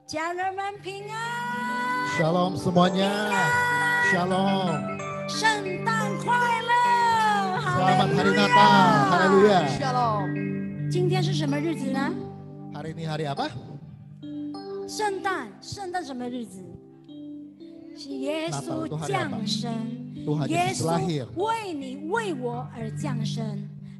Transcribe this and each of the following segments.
家人们平安 Shalom semuanya. Shalom. 圣诞快乐 Selamat hari Natal. Haleluya. Shalom. 今天是什么日子呢？ Hari ini hari apa? 圣诞什么日子？是耶稣降生， Tuhan 耶 Yesus 稣 lahir. 为你为我而降生，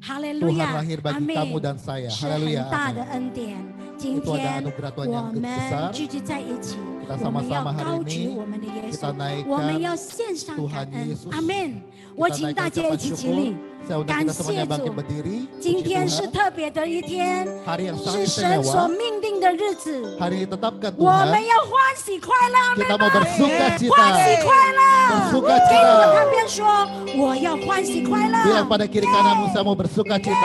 哈利 Tuhan 路亚， lahir 阿 bagi 门 kamu dan saya. 是很 Haleluya. 大的 Amin. 恩典。今 Itu ada 天 anugerah Tuhan 我 yang 们 besar. 聚集在一起， Kita 我们要 sama-sama 高 hari 举 ini 我们的耶 kita 稣， naikkan 我们要献上感 Tuhan 恩 Yesus.，阿门。我 Kita 请大 naikkan 家一 ucapan 起起 syukur. 立。 Saya undang 感 kita 谢 semuanya 主 bangkit berdiri. 今 Puji 天是 Tuhan. 特别的一天， Hari yang 是 sangat 神所 istimewa. 命定的日子。 Hari ini ditetapkan 我们 Tuhan. 要欢喜快乐，阿 Kita 门 mau 吗？ bersuka 欢喜 cita. 快乐， bersuka 给 cita 我旁边说，我要欢喜快乐。 Bilang pada kiri kananmu saya mau bersuka cita.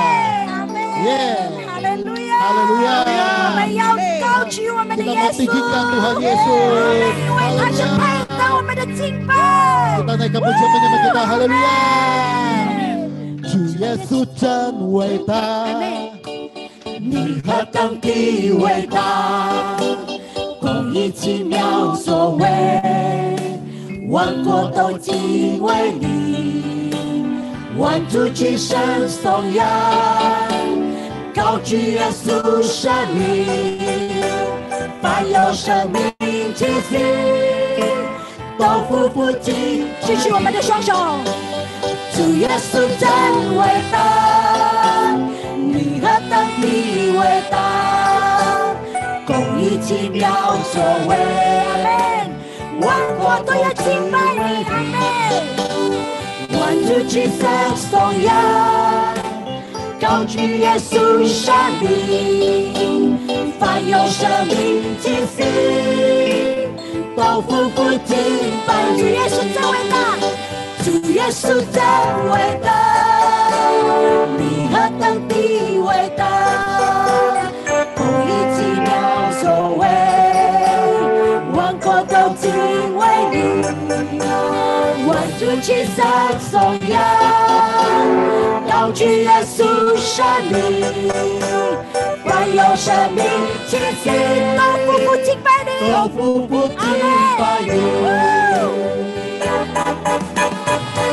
阿门， Yeah. 哈利路亚， Haleluya. 我们要高举我们的 Kita 耶 mau 稣， tinggikan Tuhan 因 Yesus. 为他是 Haleluya. 配得我们的敬拜。 Kita naikkan pujian penyembah kita. Haleluya. 主耶稣真伟大， 你何等的伟大，公义奇妙所为，万国都敬畏你，万族齐声颂扬，高举耶稣生命，凡有生命气息，都匍匐敬。举起我们的双手，主耶稣真伟大，你何等的伟大，公义奇妙所为，阿门。万国都要敬拜你，阿门。万族齐声颂扬，高举耶稣生命，凡有生命气息，都匍匐敬拜。主耶稣真伟大，主耶稣真伟大，你何等的伟大，公义奇妙所为，万国都敬畏你，万族齐声颂扬，高举耶稣生命，凡有生命气息，都匍匐敬拜你，都匍匐敬拜你。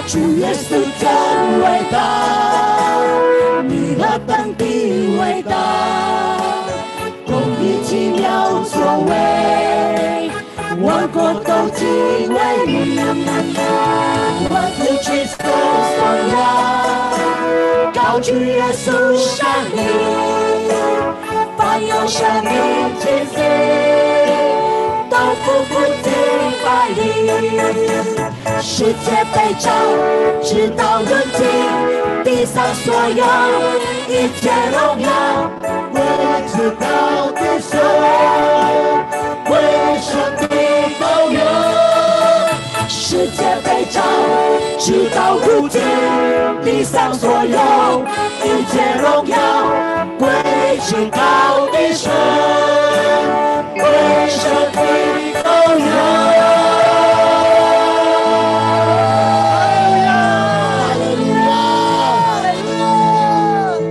主耶稣真伟大，你何等的伟大，公义奇妙所为，万国都敬畏你，万族齐声颂扬，高举耶稣生命，凡有生命气息，都匍匐敬拜你。世界被召，直到如今，地上所有一切荣耀，为至高的神，为神的羔羊。世界被召，直到如今，地上所有一切荣耀，归至高的神，为神的羔羊。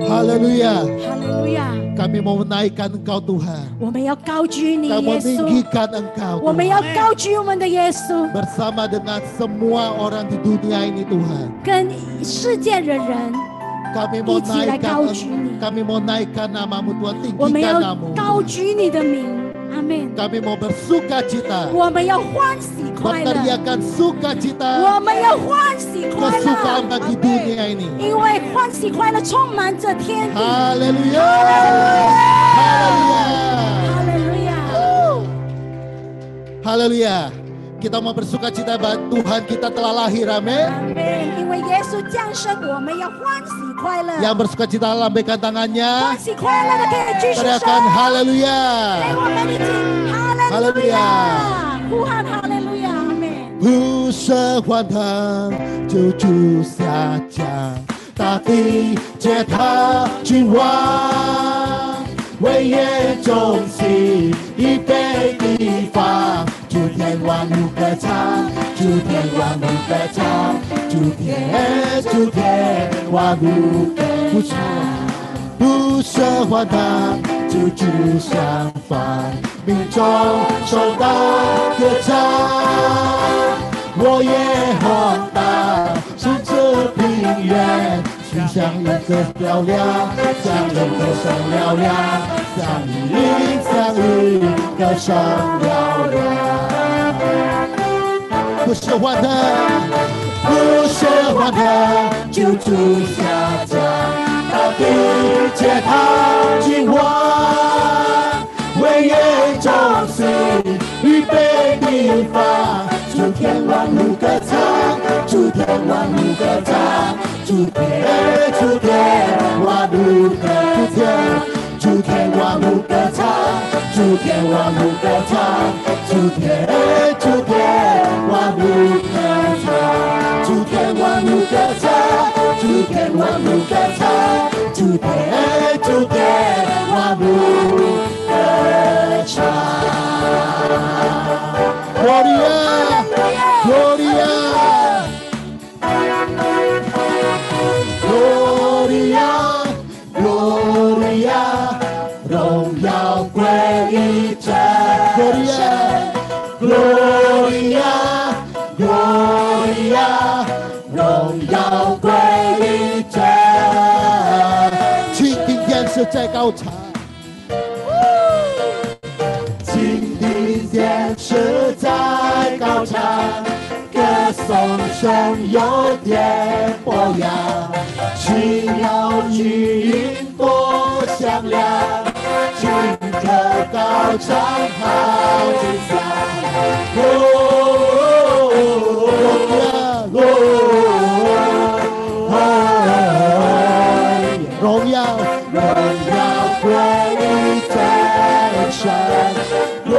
Haleluya. 哈利路亚！ Kami mau menaikkan Engkau Tuhan. 我们要高举你 Kami 耶稣， meninggikan Engkau 我们要 Tuhan. 高举我们的耶稣， Bersama dengan semua orang di dunia ini Tuhan. 跟世界的人， Kami mau 一起来高举你。 Kami mau naikkan namamu Tuhan, 我们 tinggikan 要 namamu. 高举你的名，阿门。 Kami mau bersuka cita, 我们要欢喜快乐， meneriakan sukacita, 我们要欢喜快 kesukaan 乐， bagi dunia ini. 因为欢喜快乐充满这天地。 Haleluya. Haleluya. 哈利路亚！ Haleluya. Kita mau bersuka cita bahwa Tuhan kita telah lahir, amin. 阿门。因为耶稣降生，我们要欢喜快乐。 Yang bersuka cita lambaikan tangannya. 欢喜快乐的可以举起手， Teriakan haleluya. 给我们一起哈利路亚，呼喊哈利路亚，阿门。不是欢腾，救主下降，大地借他君王，为耶中心预备地方，诸天万物歌唱，诸天万物歌唱，诸天万物歌唱。不是欢腾，救主相逢，民众受到歌唱，我耶和华是这平原，心像一个漂亮，像人歌声嘹亮，像云像雨歌声嘹亮。不是欢腾，不是欢腾，救主下降，大地皆他君王，为耶众死，预备地方，诸天万物歌唱，诸天万物歌唱，诸天万物歌唱，诸天万物歌唱，诸天万物歌唱，诸天万物歌唱，诸天万物歌唱，诸天万物歌唱，诸天万物歌唱。Gloria, Gloria, Gloria, Gloria， 荣耀归于真神。Gloria, Gloria， 荣耀归于真。请听天使在高唱，请听天使在高唱，歌颂神有点波扬，奇妙巨音多响亮，请歌高唱好吉祥。荣耀归于真神，荣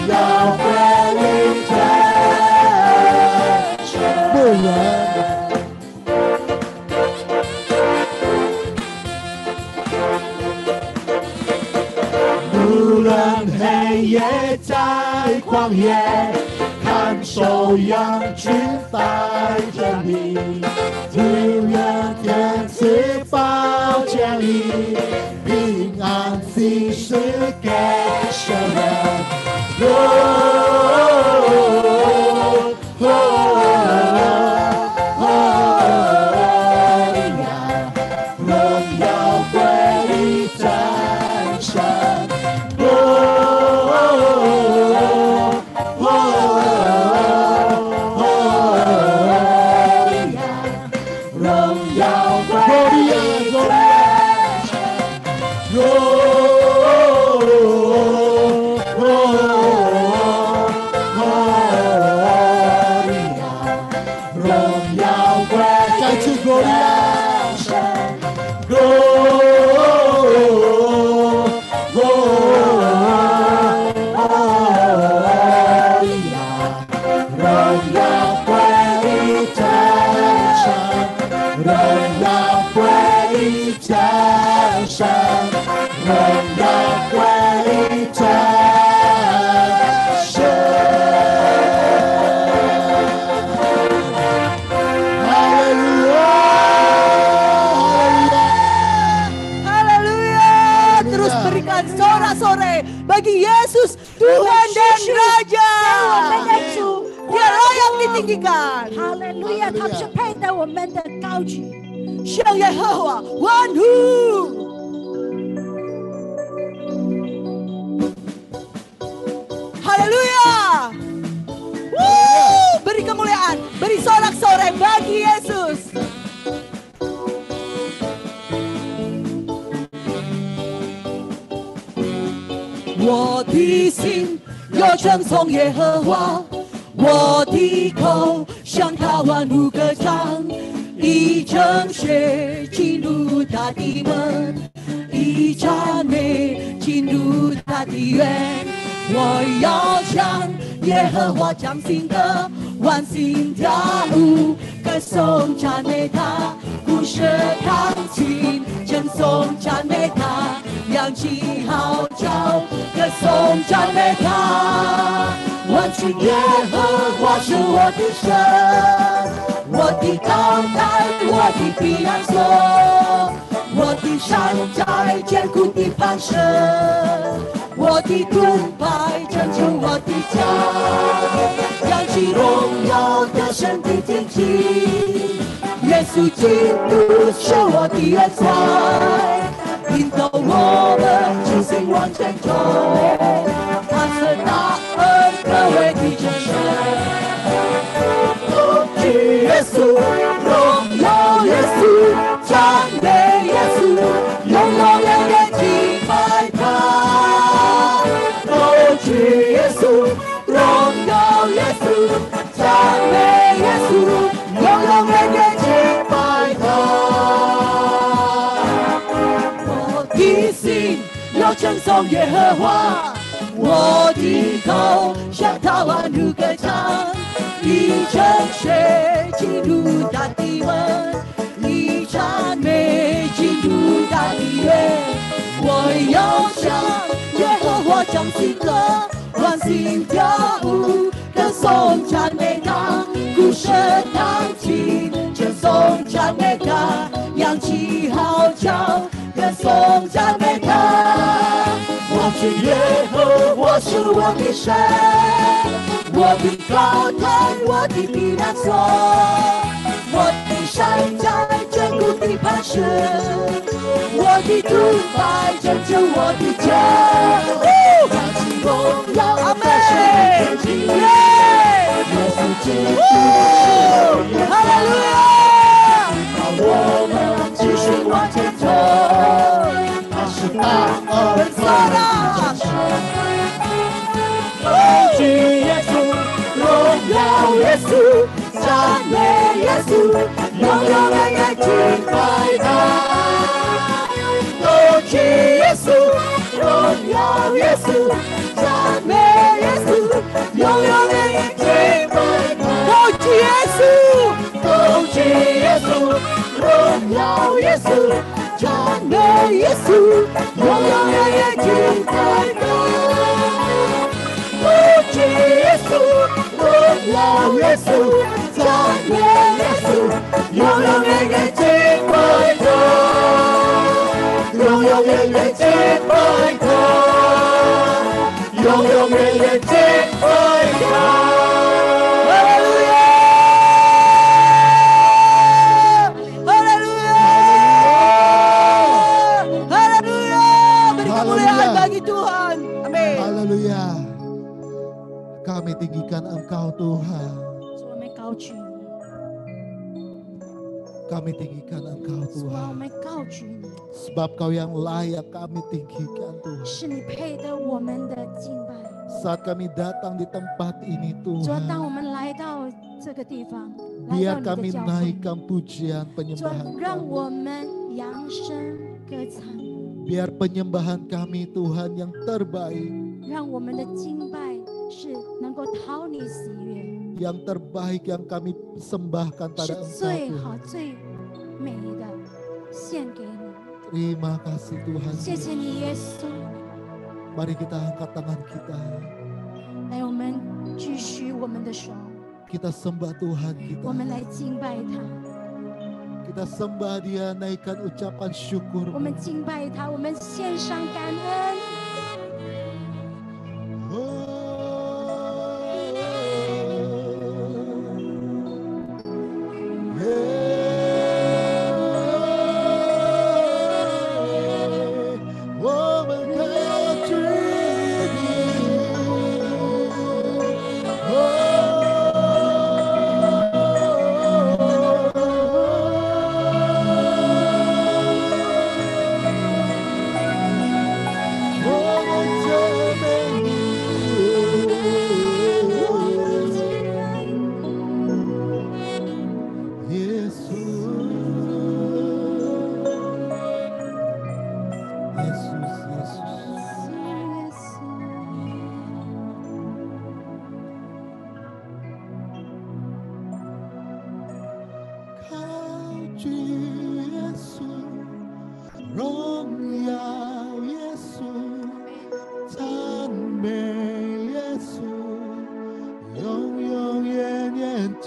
耀归于真神。不然无论黑夜在旷野，看守羊群在这里，只愿天赐宝降临，平安喜事给世人。荣耀归于真神。Bagi Yesus Tuhan dan Raja, Dia layak ditinggikan. 哈利路亚，他是配得我们的高举。向耶和华欢呼。Haleluya. Beri kemuliaan, beri sorak-sorai bagi Yesus. 我的心要称颂耶和华，我的口向他万物歌唱，以正血进入他的门，以赞美进入他的园。我要向耶和华将心歌，万心跳舞，歌颂赞美他，不舍弹琴，称颂赞美他，扬起号角，歌颂赞美他。万军耶和华是我的神，我的高台，我的避难所，我的山寨坚固的磐石，我的盾牌拯救我的家，扬起荣耀得胜的旌旗。耶稣基督是我的元帅，引导我们同心往前走，他是大恩可畏的真神。荣举耶稣，荣耀耶稣，赞美耶稣，永永远远敬拜他。荣举耶稣，荣耀耶稣，赞美耶稣，永永远远敬拜他。我的心要称颂耶和华，我的口向他欢呼歌唱，一阵水进入大地门，一赞美进入大地院。我要向耶和华唱新歌，欢欣跳舞，歌颂赞美他，鼓声弹琴，称颂赞美他，扬起号角，歌颂赞美他。我是耶和华是我的神，我的高台，我的避难所，我的山寨坚固的磐石，我的盾牌拯救我的家。扬起荣耀得胜的旌旗，耶稣基督是我的哈利路亚！让我们继续往前走，他是大恩的真神。荣举耶稣，荣耀耶稣，赞美耶稣，永永远远敬拜他。荣举耶稣，荣耀耶稣，赞美耶稣，永永远远敬拜他。荣举耶稣，荣举耶稣，荣耀耶稣，赞美耶稣，永永远远敬拜他。荣举耶稣，荣耀耶稣，赞美耶稣，永永远远敬拜他，永永远远敬拜他，永永远远敬拜他。Kami tinggikan Engkau Tuhan. Kami tinggikan Engkau Tuhan. Sebab Kau yang layak kami tinggikan Tuhan. Saat kami datang di tempat ini Tuhan, biar kami naikkan pujian penyembahan kami. Biar penyembahan kami Tuhan yang terbaik, yang terbaik yang kami sembahkan pada Engkau Tuhan. Terima kasih Tuhan. Mari kita angkat tangan kita. Kita sembah Tuhan kita. Kita sembah Dia, naikkan ucapan syukur.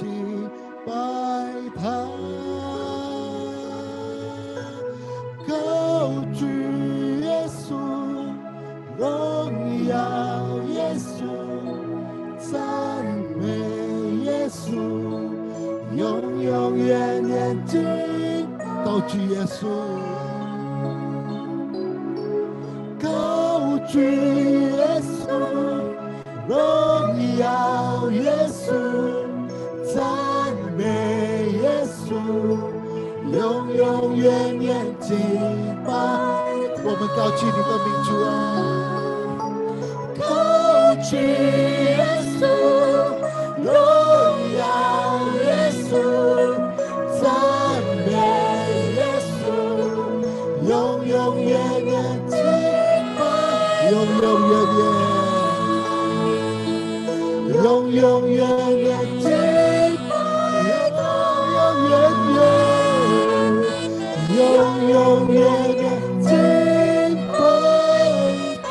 敬拜他，高举耶稣，荣耀耶稣，赞美耶稣，永永远远敬高举耶稣，高举耶稣，荣耀耶稣，赞美耶稣，永永远远敬拜。我们高举你的名，主啊，高举耶稣，荣耀耶稣，赞美耶稣，永永远远敬拜，永永远远，永永远远敬拜，永永远远敬拜他。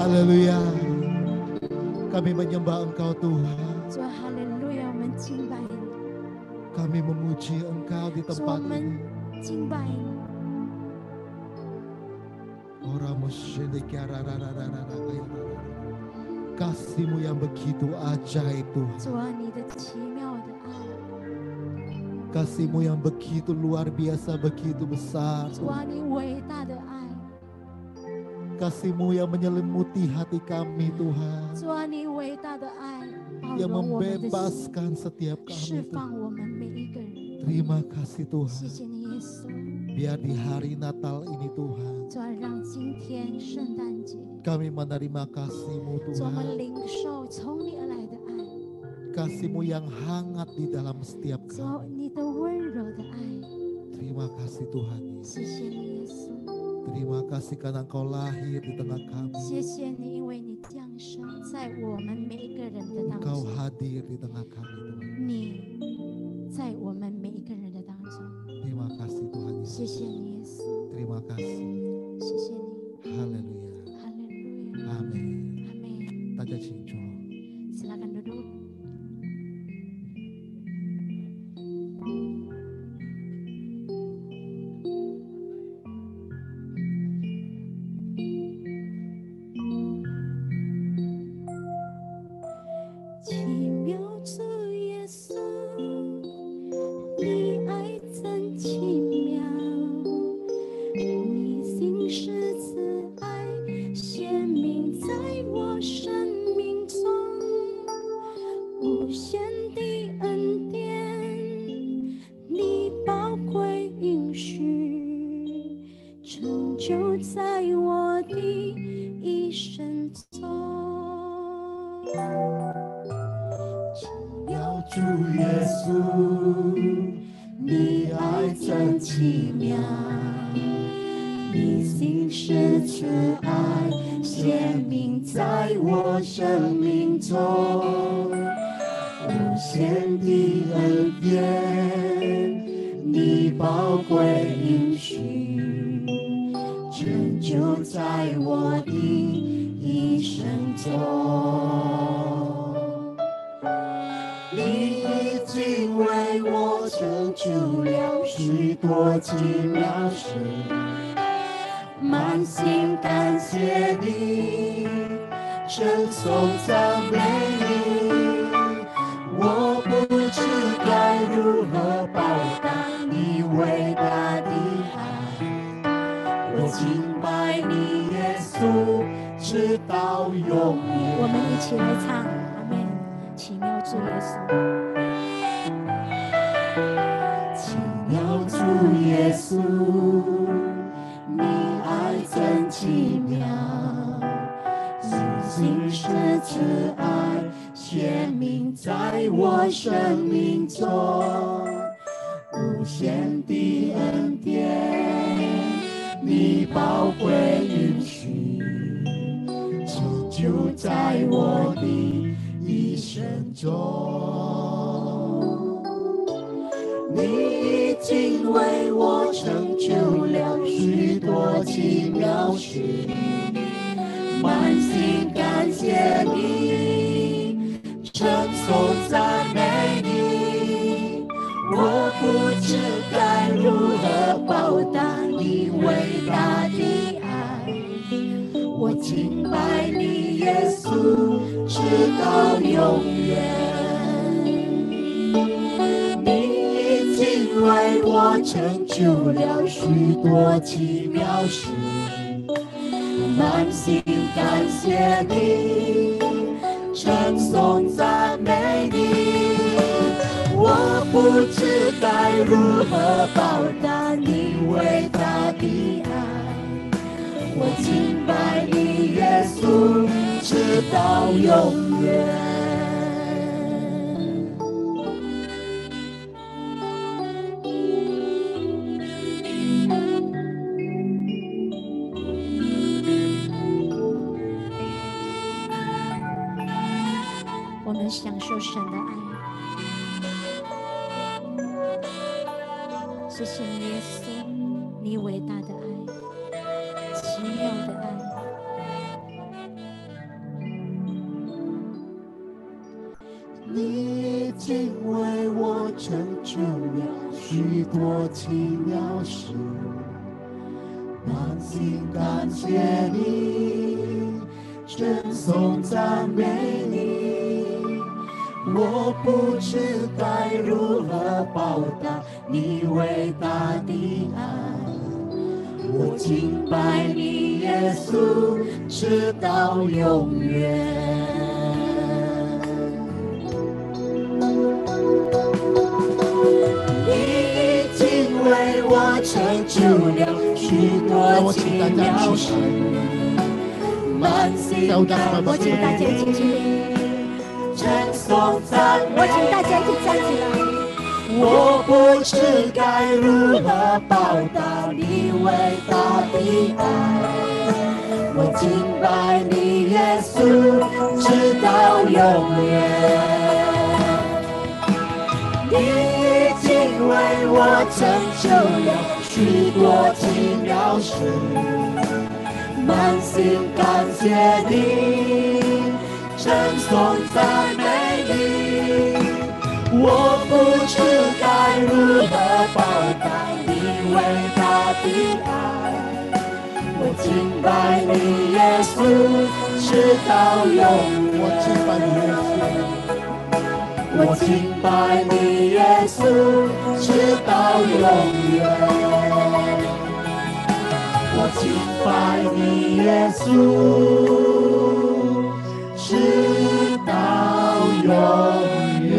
Haleluya. Kami menyembah Engkau Tuhan. 主啊，哈利路亚，我们敬拜你， Kami memuji Engkau di 主，我 tempat 们 ini. 敬拜你。 Kasih-Mu yang begitu ajaib Tuhan. 主啊，你的奇妙的爱， Kasih-Mu yang begitu luar biasa, begitu besar. 主啊，你伟大的爱， kasih-Mu yang menyelimuti hati kami Tuhan, 主啊，你伟大的爱包 yang 容我们的心， membebaskan setiap 释 kami 放 Tuhan. 我们每一个人。 Terima kasih 谢 Tuhan. 谢你，耶稣。 Biar di hari Natal ini Tuhan, 主啊，让今天圣诞节， kami menerima kasih-Mu 主我们 Tuhan. 领受从你而来的爱， Kasih-Mu yang hangat di dalam setiap 主啊 kami. 你的温柔的爱。 Terima kasih Tuhan Yesus. 谢谢你，耶稣。 Terima kasih karena Engkau lahir di tengah kami. 谢谢你，因为你降生在我们每一个人的当 Engkau 中， hadir di tengah kami Tuhan. 你在我们每一个人的当中。 Terima kasih Tuhan Yesus. 谢谢你，耶稣。 Terima kasih. 谢谢你， Haleluya. 哈利路亚， Amin. 阿门。 大家请坐。 Silakan duduk. 耶稣，直到永远。你已经为我成就了许多奇妙事，满心感我请大家一起起立，称颂赞美。我请大家一起站起来。我不知该如何报答你伟大的爱，我敬拜你耶稣，直到永远。你已经为我成就了许多奇妙事，满心感谢你，称颂赞美你。我不知该如何报答你伟大的爱，我敬拜你耶稣，直到永远。我敬拜你耶稣，直到永远。我敬拜你耶稣，直到永远。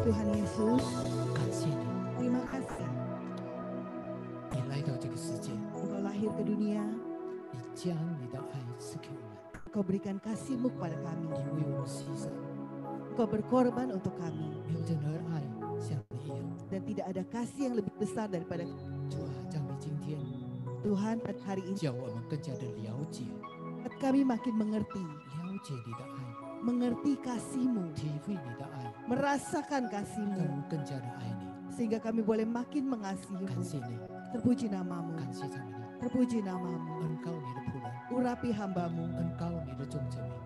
Tuhan Yesus, terima kasih Engkau lahir ke dunia, Engkau berikan kasih-Mu kepada kami, Engkau berkorban untuk kami, dan tidak ada kasih yang lebih besar daripada Tuhan. Pada hari ini kami makin mengerti kasih-Mu, merasakan kasih-Mu, sehingga kami boleh makin mengasihi-Mu. Terpuji nama-Mu, terpuji nama-Mu. Urapi hamba-Mu,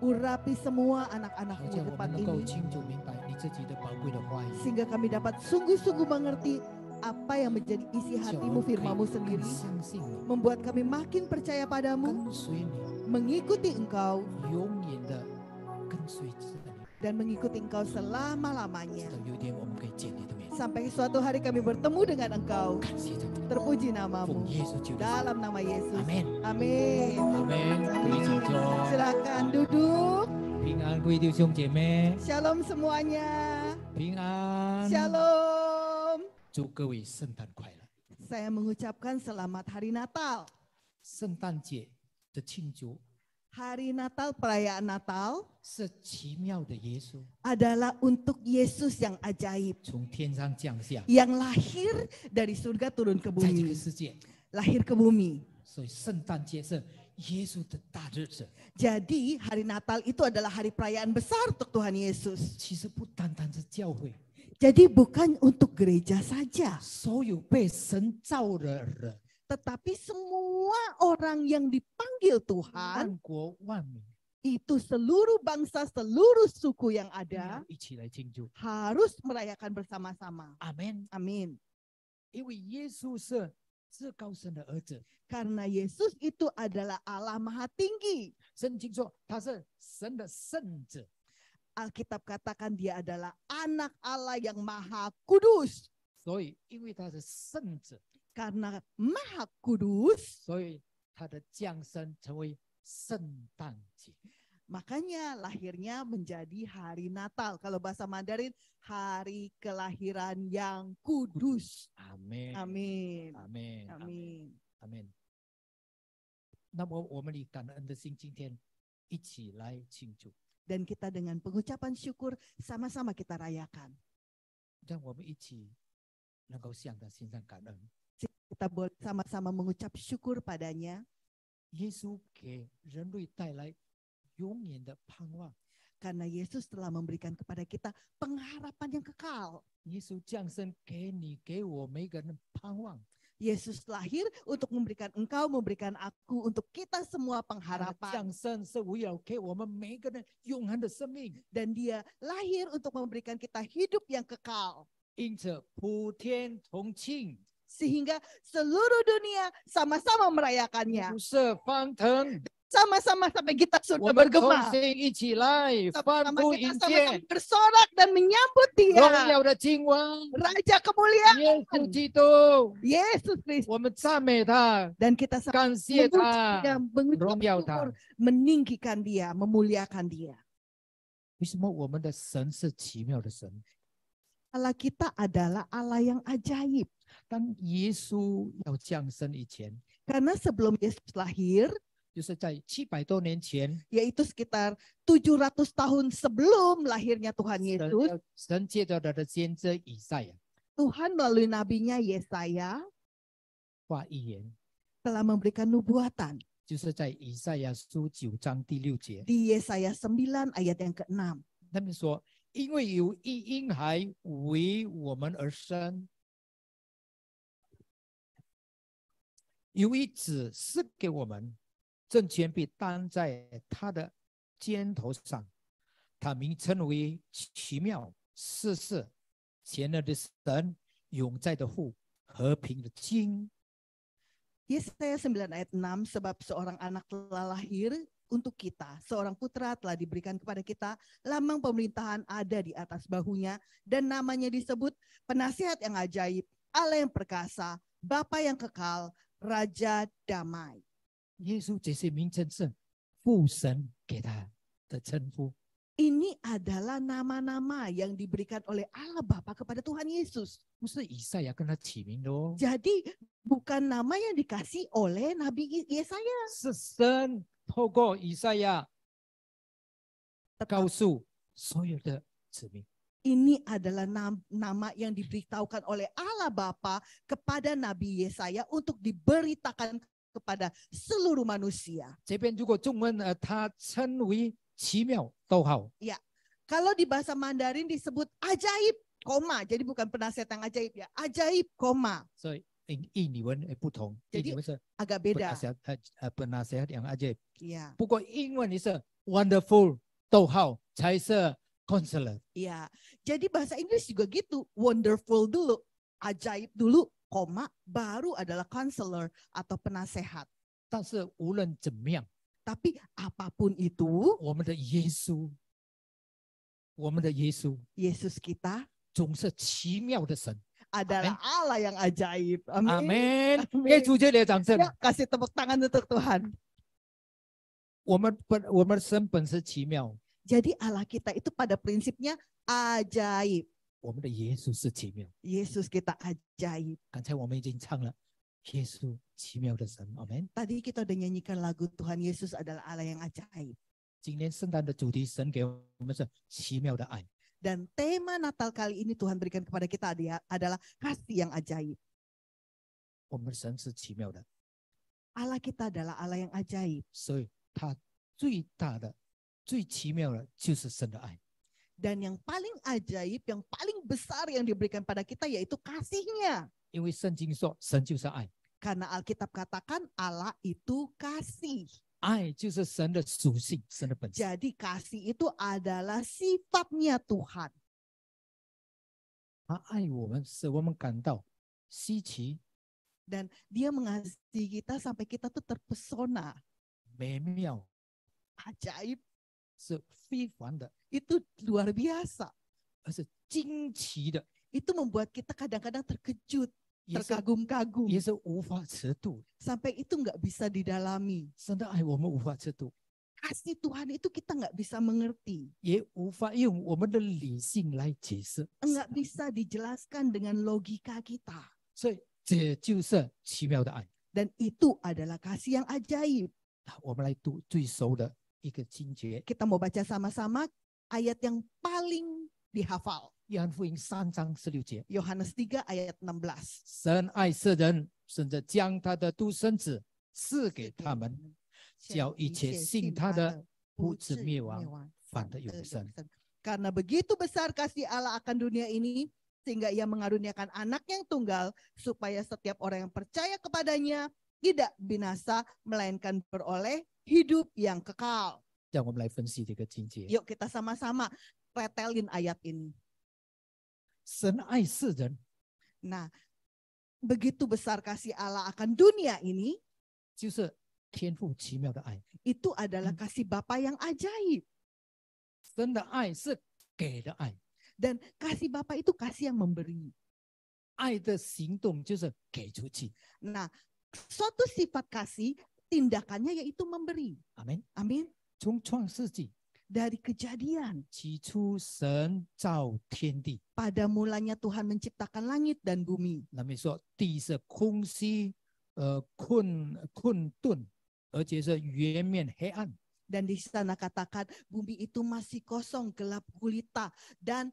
urapi semua anak-anak-Mu di tempat ini, sehingga kami dapat sungguh-sungguh mengerti apa yang menjadi isi hati-Mu, firman-Mu sendiri, membuat kami makin percaya padamu, mengikuti Engkau, dan mengikuti Engkau selama-lamanya. Sampai suatu hari kami bertemu dengan Engkau. Terpuji nama-Mu. Dalam nama Yesus. Amin. Amin. Silakan duduk. Shalom semuanya. Shalom. Saya mengucapkan selamat hari Natal. Hari Natal, perayaan Natal 是奇妙的耶稣 adalah untuk Yesus yang ajaib, 从天上降下， yang lahir dari surga turun ke 在这个 bumi, 世界， lahir ke bumi. 所以圣诞节是耶稣的大日子。 Jadi hari Natal itu adalah hari perayaan besar untuk Tuhan Yesus. 其实不单单是教会， Jadi bukan untuk gereja saja, 所有被神造的人， tetapi semua orang yang dipanggil Tuhan, 万国万民 itu seluruh bangsa, seluruh suku yang 要 ada 一起来庆祝。 harus merayakan bersama-sama. 阿门。 Amin. 因为耶稣是至高神的儿子， Karena Yesus itu adalah Allah Maha Tinggi. 圣经说他是神的圣子， Alkitab katakan dia adalah anak Allah yang Maha Kudus. 所以因为他是圣子， Karena Maha Kudus, 所以他的降生成为圣诞节。 makanya lahirnya menjadi hari Natal. Kalau bahasa Mandarin, hari kelahiran yang kudus. 阿门， Amin. 阿门，阿门， Amin. 阿门。那么我们以感恩的心，今天一起来庆祝， Dan kita dengan pengucapan syukur sama-sama kita rayakan. 让我们一起能够向他献上感恩。 Kita boleh sama-sama mengucap syukur padanya. 耶稣给人类带来永远的盼望， Karena Yesus telah memberikan kepada kita pengharapan yang kekal. 耶稣降生给你给我每个人盼望。 Yesus lahir untuk memberikan engkau, memberikan aku, untuk kita semua 他的 pengharapan. 降生是为了给我们每个人永恒的生命， Dan dia lahir untuk memberikan kita hidup yang kekal. 因此普天同庆， Sehingga seluruh dunia sama-sama merayakannya. 五色翻腾， Sama-sama sampai kita 我 sudah 们同 bergema. 心一起来欢 Sama-sama 呼 kita 迎 sama-sama 接 bersorak dan menyambut 荣 dia. 耀的君王 Raja kemuliaan 耶稣基督， Yesus Kristus. 我们赞美他， Dan kita sama 感谢他， mengucap 荣耀他 syukur,。meninggikan dia, memuliakan dia. 为什么我们的神是奇妙的神？ Allah kita adalah Allah yang ajaib. 当耶稣要降生以前， Karena sebelum Yesus lahir, 就是在700多年前， yaitu sekitar 700 tahun sebelum lahirnya Tuhan 神 Yesus, 神借着他的先知以赛亚 Tuhan melalui nabinya Yesaya 发预言， telah memberikan nubuatan 就是在以赛亚书9章第6节， di Yesaya 9 ayat yang ke-6. 他们说：“因为有一婴孩为我们而生，有一子赐给我们，政权被担在他的肩头上，他名称为奇妙、世事、全能的神、永在的父、和平的君。” Yesaya 9 ayat 6, sebab seorang anak telah lahir untuk kita, seorang putra telah diberikan kepada kita, lambang pemerintahan ada di atas bahunya, dan namanya disebut Penasihat yang ajaib, Allah yang perkasa, Bapa yang kekal, Raja damai. 耶稣这些名称是父神给他的称呼。 Ini adalah nama-nama yang diberikan oleh Allah Bapa kepada Tuhan Yesus. 不是以赛亚跟他起名的哦， Jadi bukan nama yang dikasih oleh Nabi Yesaya. 是神透过以赛亚告诉所有的子民。 Ini adalah nama yang diberitahukan oleh Allah Bapa kepada Nabi Yesaya untuk diberitakan kepada seluruh manusia. 这边如果中文它称为奇妙，逗号。 Kalau di bahasa Mandarin disebut ajaib, koma. Jadi bukan penasihat yang ajaib ya, ajaib, koma. 所以印尼文不同， Jadi 印尼文是 agak beda. penasihat yang ajaib， Iya, 不过英文你是 wonderful， 逗号才是 counselor。 iya. Jadi bahasa Inggris juga gitu, wonderful dulu, ajaib dulu, koma, baru adalah counselor atau penasehat. 但是无论怎么样， Tapi apapun itu, 我们的耶稣，我们的耶稣 Yesus kita 总是奇妙的神。 adalah Allah yang ajaib. 阿 Amin. 门！ Amin. 给主热烈掌声。 Ya, kasih tepuk tangan untuk Tuhan. 我们神本是奇妙， Jadi Allah kita itu pada prinsipnya ajaib. 我们的耶稣是奇妙。 Yesus kita ajaib. 刚才我们已经唱了，耶稣奇妙的神，阿门。 Tadi kita udah nyanyikan lagu Tuhan Yesus adalah Allah yang ajaib. 今天圣诞的主题，神给我们是奇妙的爱。 Dan tema Natal kali ini Tuhan berikan kepada kita adalah kasih yang ajaib. 我们的神是奇妙的， Allah kita adalah Allah yang ajaib. 所以他最大的、最奇妙的就是神的爱。 Dan yang paling ajaib, yang paling besar yang diberikan pada kita yaitu kasihnya. 因为圣经说神就是爱， Karena Alkitab katakan Allah itu kasih. 爱就是神的属性，神的本质。 Jadi kasih itu adalah sifatnya Tuhan. 他爱我们，使我们感到稀奇、 Dan dia mengasihi kita sampai kita tuh terpesona. 美妙， Ajaib. 是非凡的， Itu luar biasa. 而是惊奇的， Itu membuat kita kadang-kadang terkejut, 也是 terkagum-kagum. 也是无法测度。 Sampai itu nggak bisa didalami. 神的爱我们无法测度， Kasih Tuhan itu kita nggak bisa mengerti. 也无法用我们的理性来解释。 Nggak bisa dijelaskan dengan logika kita. 所以这就是奇妙的爱。 Dan itu adalah kasih yang ajaib. 我们来读最熟的一个经节， Kita mau baca sama-sama ayat yang paling dihafal. 约翰福音3章16节。 Yohanes 3 ayat 16. 神爱世人，甚至将他的独生子赐给他们，叫一切信他的不至灭亡，反得永生。 Karena begitu besar kasih Allah akan dunia ini, sehingga ia mengaruniakan anak yang tunggal, supaya setiap orang yang percaya kepadanya tidak binasa, melainkan beroleh hidup yang kekal. 让我们来分析这个经节。 Yuk kita sama-sama retelin ayat ini. 神爱世人， Nah, begitu besar kasih Allah akan dunia ini, 就是天父奇妙的爱。 itu adalah kasih Bapa yang ajaib. 神的爱是给的爱， Dan kasih Bapa itu kasih yang memberi. 爱的行动就是给出去。 Nah, suatu sifat kasih, tindakannya yaitu memberi. 阿门。 Amin. 从创世纪 Dari kejadian, 起初，神造天地， pada mulanya Tuhan menciptakan langit dan bumi. 那么说地是空虚，困顿，而且是圆面黑暗。 Dan di sana katakan bumi itu masih kosong, gelap gulita, dan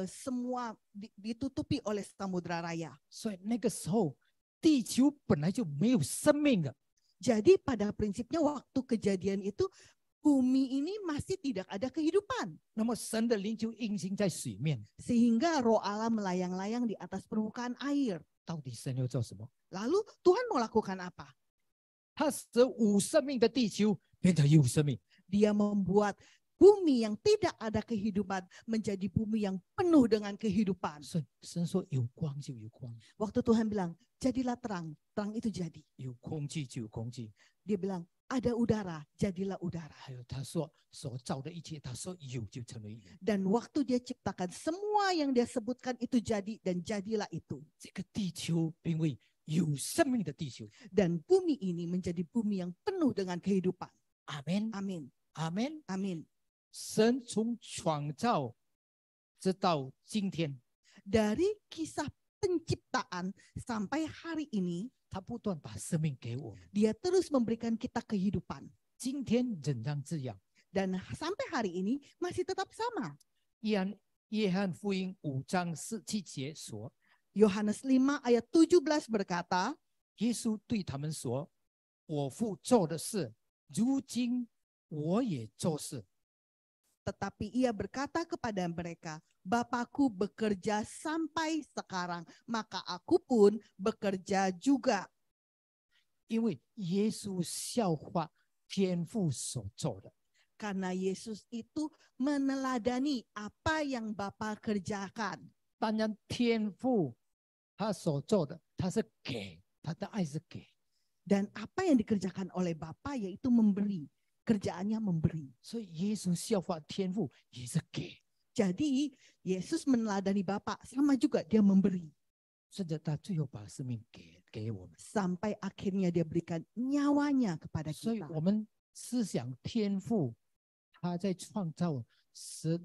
semua ditutupi oleh samudra raya. 所以那个时候，地球本来就没有生命的。 Jadi pada prinsipnya waktu kejadian itu bumi ini masih tidak ada kehidupan. 那么神的灵就运行在水面， Sehingga roh Allah melayang-layang di atas permukaan air. 到底神要做什么？ Lalu Tuhan mau lakukan apa? 他使无生命的地球变成有生命。 Dia membuat bumi yang tidak ada kehidupan menjadi bumi yang penuh dengan kehidupan. 神说有光就有光， Waktu Tuhan bilang, jadilah terang, terang itu jadi. 有空气就有空气。 Dia bilang, ada udara, jadilah udara. 还有他说所造的一切，他说有就成为有。 Dan waktu dia ciptakan semua yang dia sebutkan itu jadi dan jadilah itu. 这个地球变为有生命的地球。 Dan bumi ini menjadi bumi yang penuh dengan kehidupan. 阿门， Amin, 阿门。 amin. 神从创造直到今天， Dari kisah penciptaan sampai hari ini, 他不断把生命给我们。 dia terus memberikan kita kehidupan. 今天仍然这样。 Dan sampai hari ini masih tetap sama. 约翰福音5章17节说， Yohanes 5 ayat 17 berkata, 耶稣对他们说：“我父做的事，如今我也做事。” tetapi ia berkata kepada mereka, Bapakku bekerja sampai sekarang, maka aku pun bekerja juga. 因为耶稣效法天父所做的。 Karena Yesus itu meneladani apa yang Bapa kerjakan. 当然，天父他所做的，他是给，他的爱是给。 Dan apa yang dikerjakan oleh Bapa yaitu memberi. Kerjaannya memberi. 所以耶稣效法天父也是给。 Jadi Yesus meneladani Bapa, sama juga dia memberi. 甚至他最后把生命给我们。 Sampai akhirnya dia berikan nyawanya kepada 所以 kita. 我们思想天父他在创造时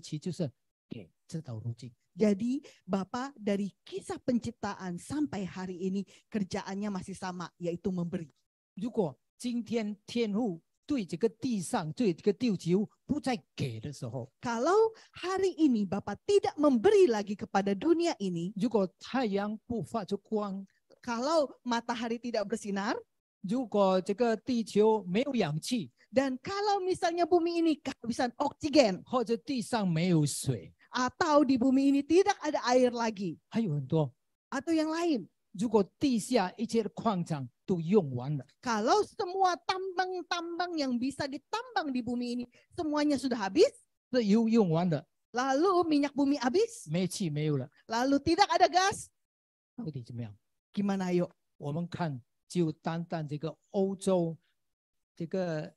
期，就是给，直到如今。 Jadi Bapa dari kisah penciptaan sampai hari ini kerjaannya masih sama, yaitu memberi. 如果今天天父对这个地上、对这个地球不再给的时候， Kalau hari ini Bapa tidak memberi lagi kepada dunia ini, 如果太阳不发出光， kalau matahari tidak bersinar, 如果这个地球没有氧气， dan kalau misalnya bumi ini kehabisan oksigen, 或者地上没有水， atau di bumi ini tidak ada air lagi, 还有很多。 atau yang lain. 如果地下一切的矿场都用完了， Kalau semua tambang-tambang yang bisa ditambang di bumi ini semuanya sudah habis, 这油用完了， lalu minyak bumi habis, 煤气没有了， lalu tidak ada gas, 到底怎么样？ gimana ayo? 我们看，就单单这个欧洲，这个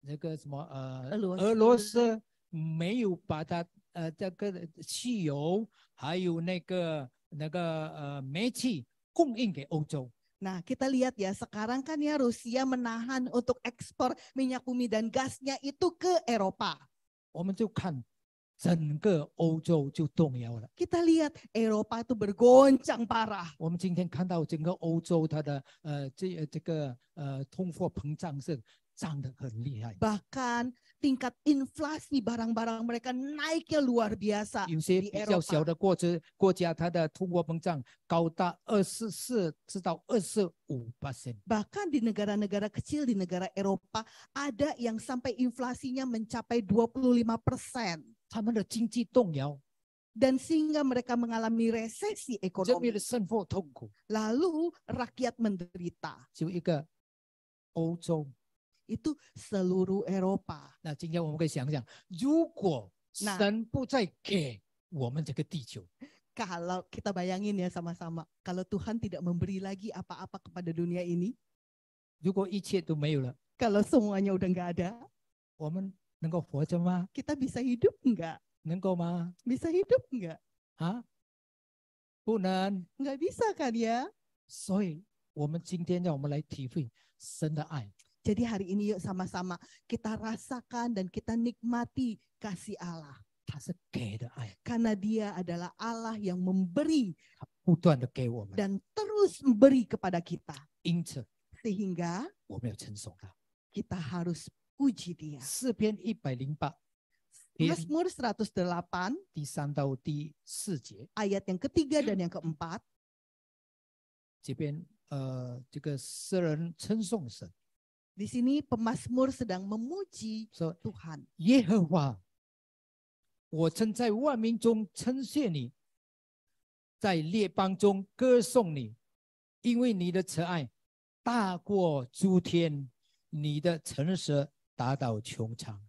那个什么俄罗斯没有把它这个汽油还有那个煤气供应给欧洲。 Nah, kita lihat ya, sekarang kan ya Rusia menahan untuk ekspor minyak bumi dan gasnya itu ke Eropa. 我们就看整个欧洲就动摇了。 Kita lihat Eropa itu bergoncang parah. 我们今天看到整个欧洲它的这个通货膨胀是涨得很厉害。 Bahkan tingkat inflasi barang-barang mereka naiknya luar biasa 有些 di 比较小 Eropa. 的国家，它的通货膨胀高達24%至到25%。 Bahkan di negara-negara kecil di negara Eropa ada yang sampai inflasinya mencapai 25%. 他们的经济动摇， Dan sehingga mereka mengalami resesi 人 ekonomi. 民的生活痛苦。 Lalu rakyat menderita. 就一个欧洲， Itu seluruh Eropa. 那今天我们可以想想，如果那神不再给我们这个地球， Kalau kita bayangin ya sama-sama, kalau Tuhan tidak memberi lagi apa-apa kepada dunia ini, 如果一切都没有了， kalau semuanya udah nggak ada, 我们能够活着吗？ kita bisa hidup nggak? 能够吗？ Bisa hidup nggak? 啊，不能。 Nggak bisa kan ya? 所以，我们今天让我们来体会神的爱。 Jadi hari ini yuk sama-sama kita rasakan dan kita nikmati kasih Allah. 他是给的爱， Karena dia adalah Allah yang memberi 他不断的给我们， dan terus memberi kepada kita. 因此 Sehingga 我们要承受它。 kita harus puji dia. 诗篇108篇 Mazmur 108第3到第4节， ayat yang ketiga dan yang keempat. 这边这个诗人称颂神， Di sini pemazmur sedang memuji 说 Tuhan. 耶和华，我曾在万民中称谢你，在列邦中歌颂你，因为你的慈爱大过诸天，你的诚实达到穹苍。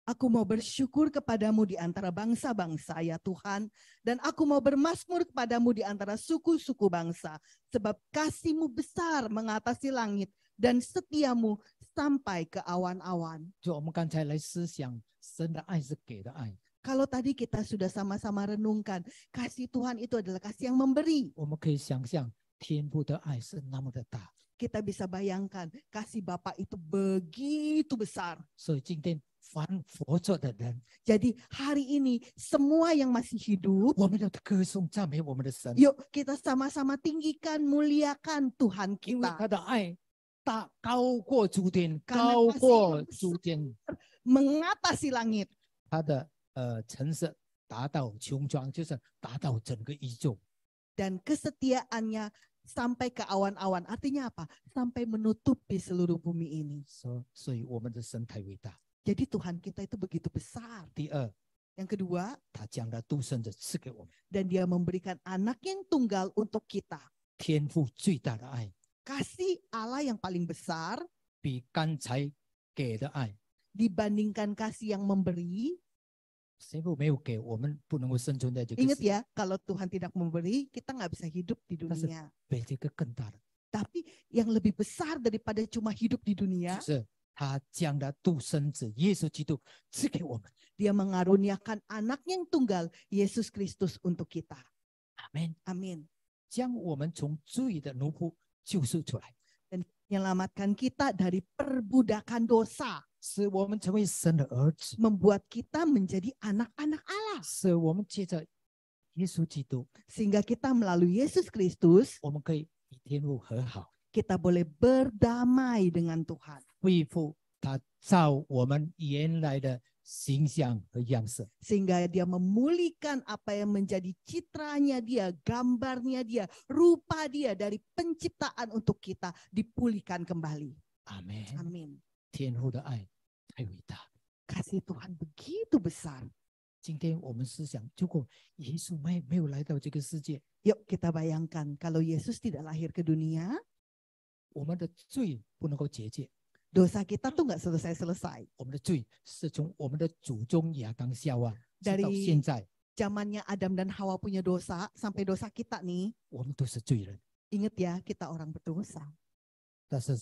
Aku mau bersyukur kepadamu di antara bangsa-bangsa ya Tuhan. Dan aku mau bermazmur kepadamu di antara suku-suku bangsa. Sebab kasih-Mu besar mengatasi langit dan setiamu sampai ke awan-awan. 就我们刚才来思想，神的爱是给的爱， Kalau tadi kita sudah sama-sama renungkan, kasih Tuhan itu adalah kasih yang memberi. 我们可以想象天父的爱是那么的大。 Kita bisa bayangkan kasih Bapa itu begitu besar. 所以今天凡活着的人， Jadi hari ini semua yang masih hidup, 我们要歌颂赞美我们的神， yuk kita sama-sama tinggikan, muliakan Tuhan 因为 kita. 他的爱大高过诸天， Karena 高 kasih 过 yang 诸天， mengatasi langit. 他的诚实达到穹苍，就是达到整个宇宙。 Dan kesetiaannya sampai ke awan-awan. Artinya apa? Sampai menutupi seluruh bumi ini. 所以我们的神太伟大。 Jadi Tuhan kita itu begitu besar. 第二， Yang kedua, 他将他独生子赐给我们， dan dia memberikan anak yang tunggal untuk kita. 天父最大的爱 Kasih Allah yang paling besar 比刚才给的爱， dibandingkan kasih yang memberi. 天父没有给我们，不能够生存在这个 Ingat 世 ya, kalau Tuhan tidak memberi, kita nggak bisa hidup di dunia. 比这个更大的， Tapi yang lebih besar daripada cuma hidup di dunia, 就是他将他独生子耶稣基督赐给我们。 dia mengaruniakan anak yang tunggal, Yesus Kristus untuk kita. 阿门。 Amin. 将我们从罪的奴仆救赎出来， Dan menyelamatkan kita dari perbudakan dosa. 使我们成为神的儿子， membuat kita menjadi anak-anak Allah. 使我们借着耶稣基督， Sehingga kita melalui Yesus Kristus, 我们可以与天父和好， kita boleh berdamai dengan Tuhan. 恢复他照我们原来的形象和样式。 Sehingga dia memulihkan apa yang menjadi citranya dia, gambarnya dia, rupa dia dari penciptaan untuk kita dipulihkan kembali. 阿门。 Amin. 天父的爱太伟大。 Kasih Tuhan begitu besar. 今天我们思想，如果耶稣没有来到这个世界， Yuk kita bayangkan kalau Yesus tidak lahir ke dunia, 我们的罪不能够解决， dosa kita tuh nggak selesai-selesai. 我们的罪是从我们的祖宗亚当夏娃直到 Dari 现在， zamannya Adam dan Hawa punya dosa sampai dosa kita nih. 我们都是罪人。 Ingat ya, kita orang berdosa. 但是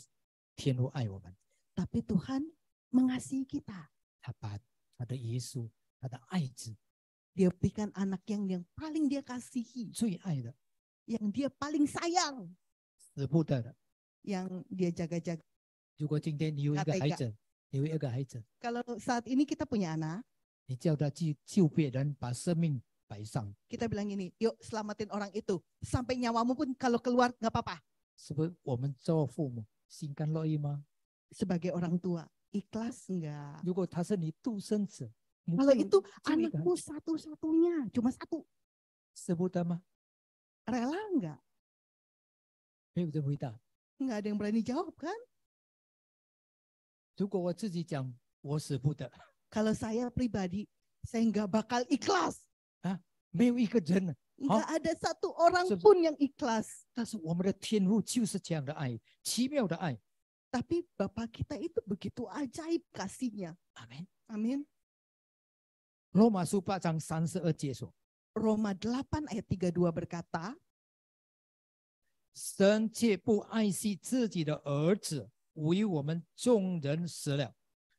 天父爱我们， Tapi Tuhan mengasihi kita. 他把他的耶稣，他的爱子， Dia berikan anak yang paling dia kasihi, 最爱的、 yang dia paling sayang, 舍不得的。 yang dia jaga-jaga. 如果今天你有一个孩子，你有一个孩子， Kalau saat ini kita punya anak, 你叫他去救别人，把生命摆上， kita bilang gini, yuk selamatin orang itu. Sampai nyawamu pun kalau keluar nggak apa-apa. 是不是我们做父母心甘乐意吗？ Sebagai orang tua, ikhlas enggak? 如果他是你独生子，你 Kalau 救 itu 救一个 anakmu satu-satunya, cuma satu. 舍不得吗？ Rela enggak? 没有人回答。 Enggak ada yang berani jawab kan? 如果我自己讲，我舍不得， Kalau saya pribadi, saya enggak bakal ikhlas. 没有一个人。 Enggak ada satu orang Seb- pun yang ikhlas. 但是我们的天父就是这样的爱，奇妙的爱。 Tapi Bapa kita itu begitu ajaib kasihnya. 阿门。 Amin. 罗马书8章32节说， Roma 8 ayat 32 berkata, 神却不爱惜自己的儿子，为我们众人死了，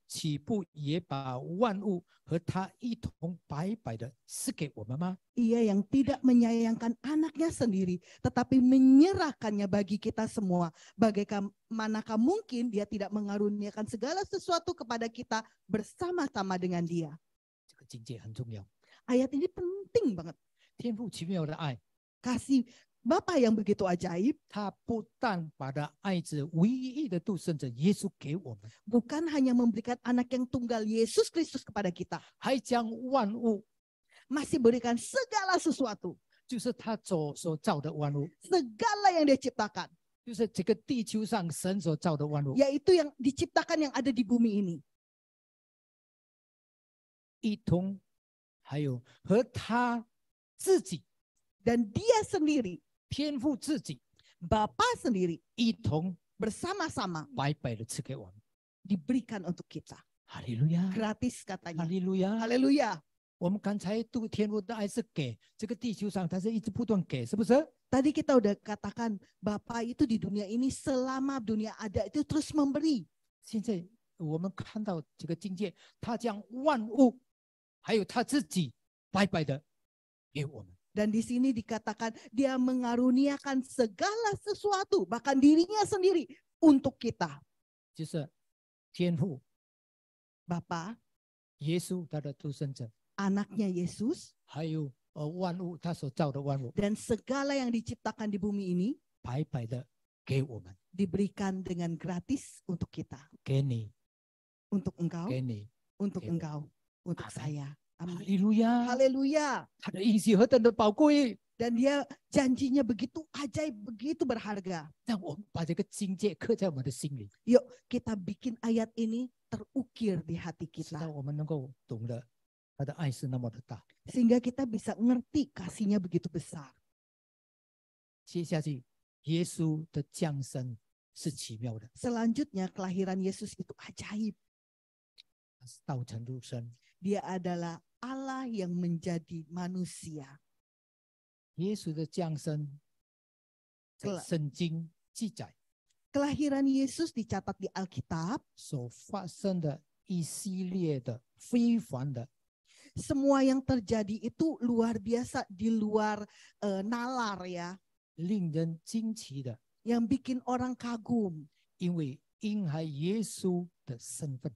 岂不也把万物和他一同白白的赐给我们吗？ Ia yang tidak menyayangkan anaknya sendiri, tetapi menyerahkannya bagi kita semua. Bagaimanakah mungkin dia tidak mengaruniakan segala sesuatu kepada kita bersama-sama dengan dia. 这个境界很重要。 Ayat ini penting banget. 天父奇妙的爱， Kasih Bapa yang begitu ajaib, 他不但把他爱子唯一的独生子耶稣给我们， bukan hanya memberikan anak yang tunggal Yesus Kristus kepada kita, 还将万物， masih berikan segala sesuatu, 就是他所造的万物， segala yang dia ciptakan, 就是这个地球上神所造的万物， yaitu yang diciptakan yang ada di bumi ini. 一同，还有和他自己 Dan dia sendiri, 天父自己 Bapa sendiri, 一同 bersama-sama 白白的赐给我们。 diberikan untuk kita. 哈利路亚， Gratis 哈 katanya. 利路亚。 Haleluya. 我们刚才读天父的爱是给这个地球上，他是一直不断给，是不是？ Tadi kita udah katakan Bapa itu di dunia ini selama dunia ada itu terus memberi. 现在我们看到这个境界，他将万物还有他自己白白的给我们。 Dan di sini dikatakan dia mengaruniakan segala sesuatu, bahkan dirinya sendiri untuk kita. 就是天父 Bapa, 耶稣他的独生子， anaknya Yesus, 还有万物他所造的万物， dan segala yang diciptakan di bumi ini 白白的给我们， diberikan dengan gratis untuk kita. 给你， Untuk engkau, 给你。 untuk Oke. engkau, untuk Amin. saya. 哈 Amin. 利路亚， Haleluya. 他的应许何等的宝贵， Dan dia janjinya begitu ajaib, begitu berharga. 让我们把这个境界刻在我们的心里， Yuk kita bikin ayat ini terukir di hati 使 kita. 到我们能够懂得他的爱是那么的大。 Sehingga kita bisa ngerti kasihnya begitu besar. 接下去，耶稣的降生是奇妙的， Selanjutnya kelahiran Yesus itu ajaib. 他是道成肉身。 Dia adalah Allah yang menjadi manusia. 耶稣的降生在 Kelak. 圣经记载 Kelahiran Yesus dicatat di Alkitab. 所发生的一系列的非凡的 Semua yang terjadi itu luar biasa, di luar nalar ya. 令人惊奇的， Yang bikin orang kagum. 因为婴孩耶稣的身份，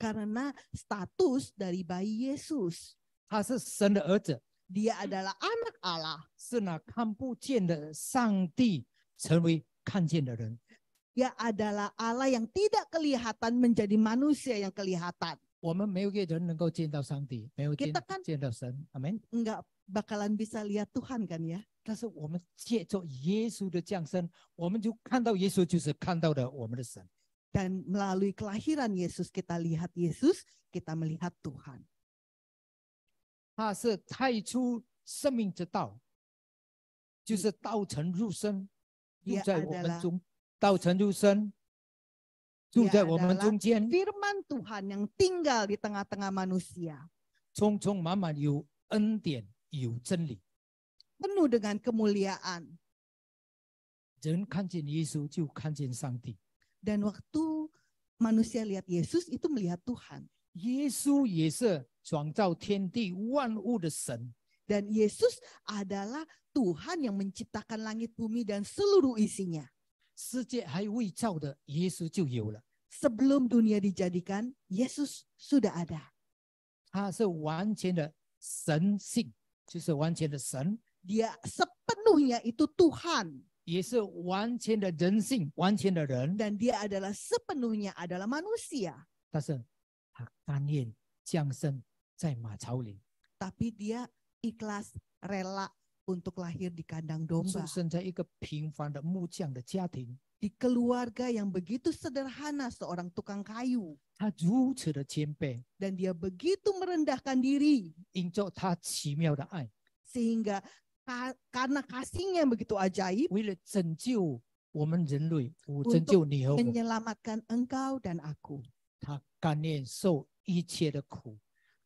karena status dari bayi Yesus. 他是神的儿子， Dia adalah anak Allah. 是那看不见的上帝成为看见的人。 Dia adalah Allah yang tidak kelihatan menjadi manusia yang kelihatan. 我们没有一个人能够见到上帝，没有 Kita kan 见到神，阿门。 Enggak bakalan bisa lihat Tuhan kan ya. 但是我们借着耶稣的降生，我们就看到耶稣，就是看到了我们的神。 Dan melalui kelahiran Yesus kita lihat Yesus, kita melihat Tuhan. 他是太初生命之道，就是道成肉身，住 Dia 在我们 adalah 中，道成肉身，住 Dia 在我们 adalah 中间， firman Tuhan yang tinggal di tengah-tengah manusia. 充充满满有恩典，有真理。 Penuh dengan kemuliaan. 人看见耶稣，就看见上帝。 Dan waktu manusia lihat Yesus, itu melihat Tuhan. 耶稣也是创造天地万物的神。 Dan Yesus adalah Tuhan yang menciptakan langit, bumi, dan seluruh isinya. 世界还未造的，耶稣就有了。 Sebelum dunia dijadikan, Yesus sudah ada. 他是完全的神性，就是完全的神， Dia sepenuhnya itu Tuhan. 也是完全的人性，完全的人。 Dan dia adalah sepenuhnya adalah manusia. 但是他甘愿降生在马槽里， Tapi dia ikhlas, rela untuk lahir di kandang 出 domba. 生在一个平凡的木匠的家庭。 Di keluarga yang begitu sederhana, seorang tukang kayu. 他如此的谦卑， Dan dia begitu merendahkan diri. 因着他奇妙的爱， Sehingga karena kasihnya yang begitu ajaib, 为了拯救我们人类，Untuk 拯救你和我， menyelamatkan engkau dan aku. 他甘愿受一切的苦。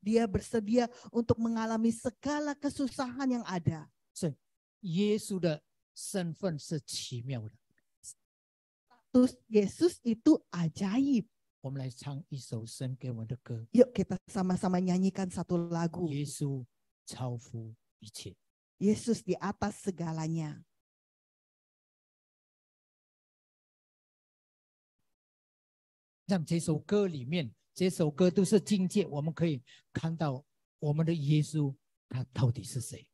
Dia bersedia untuk mengalami segala kesusahan yang ada. 是耶稣的身份是奇妙的。 Terus Yesus itu ajaib. 我们来唱一首神给我们的歌， Yuk kita sama-sama nyanyikan satu lagu. 耶稣超乎一切。 Yesus di atas segalanya. 让这首歌里面，这首歌都是境界，我们可以看到我们的耶稣他到底是谁。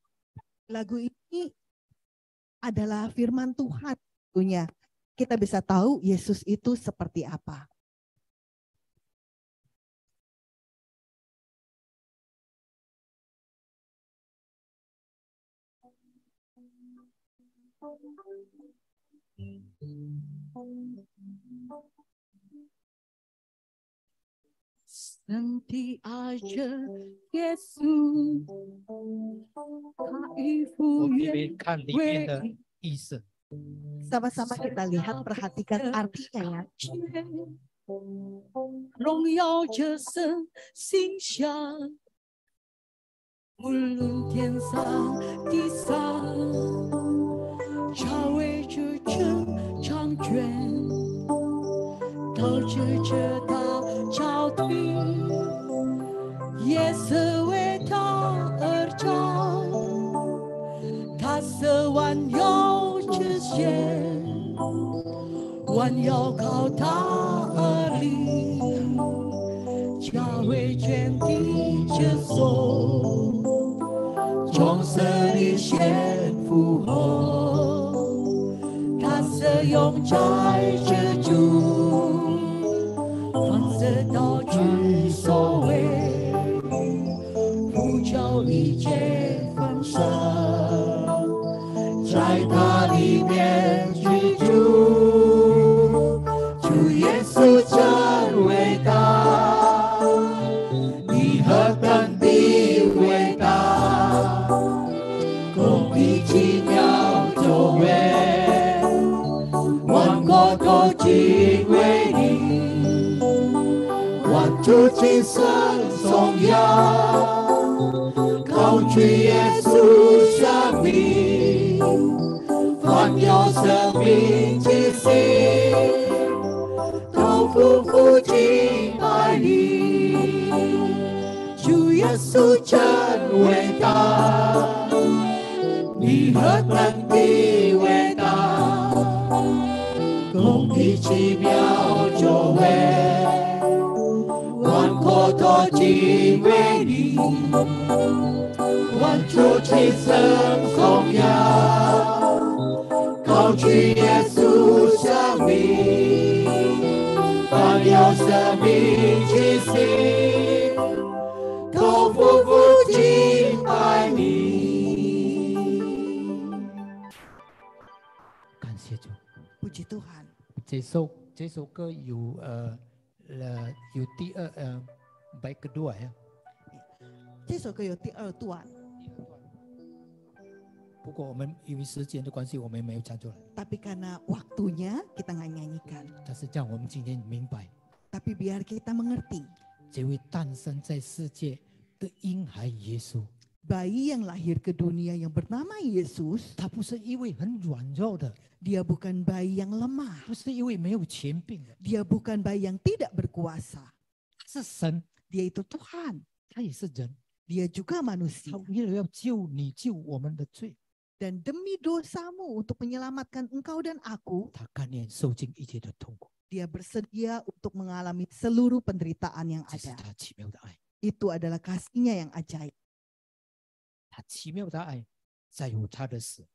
Lagu ini adalah firman Tuhan. Tentunya kita bisa tahu Yesus itu seperti apa. Sentiaja Yesus, 我们这边看里面的意思， Sama-sama kita lihat, perhatikan artinya ya. 荣耀着神形象，无论天上地上，超越着这长卷，透着这大朝廷，夜色为他而照，他是万有之先，万有靠他而立，教会全地接受，众生一先复活，他是永在之主，放射到之所为，呼叫一切丰盛，在他里面居住，主耶稣真伟大，你何等的伟大，公义奇妙作为，万国都敬畏你，万主今生颂扬，高举耶稣生命，凡有生命之心，都匍匐敬拜你。主耶稣真伟大，你何等的伟大，公义奇妙作为，万都敬畏你，万主齐声颂扬，高举耶稣生命，凡有生命气息，都匍匐敬拜你。感谢主。 Puji Tuhan. 这首歌有第二baik kedua ya. 这首歌有第二段，不过我们因为时间的关系，我们没有唱出来。 tapi karena waktunya kita nggak nyanyikan. 但是这样我们今天明白， Tapi biar kita mengerti, 这位诞生在世界的婴孩耶稣， bayi yang lahir ke dunia yang bernama Yesus, 他不是一位很软弱的， dia bukan bayi yang lemah, 不是一位没有权柄的， dia bukan bayi yang tidak berkuasa. 他是神， Dia itu Tuhan, 他也是人， dia juga 他 manusia. 为了要救你救我们的罪， Dan demi dosamu untuk menyelamatkan engkau dan aku, 他甘愿受尽一切的痛苦， dia bersedia untuk mengalami seluruh penderitaan yang 这是 ada. 他奇妙的爱。 Itu adalah kasihnya yang ajaib. 他奇妙的爱在乎他的死，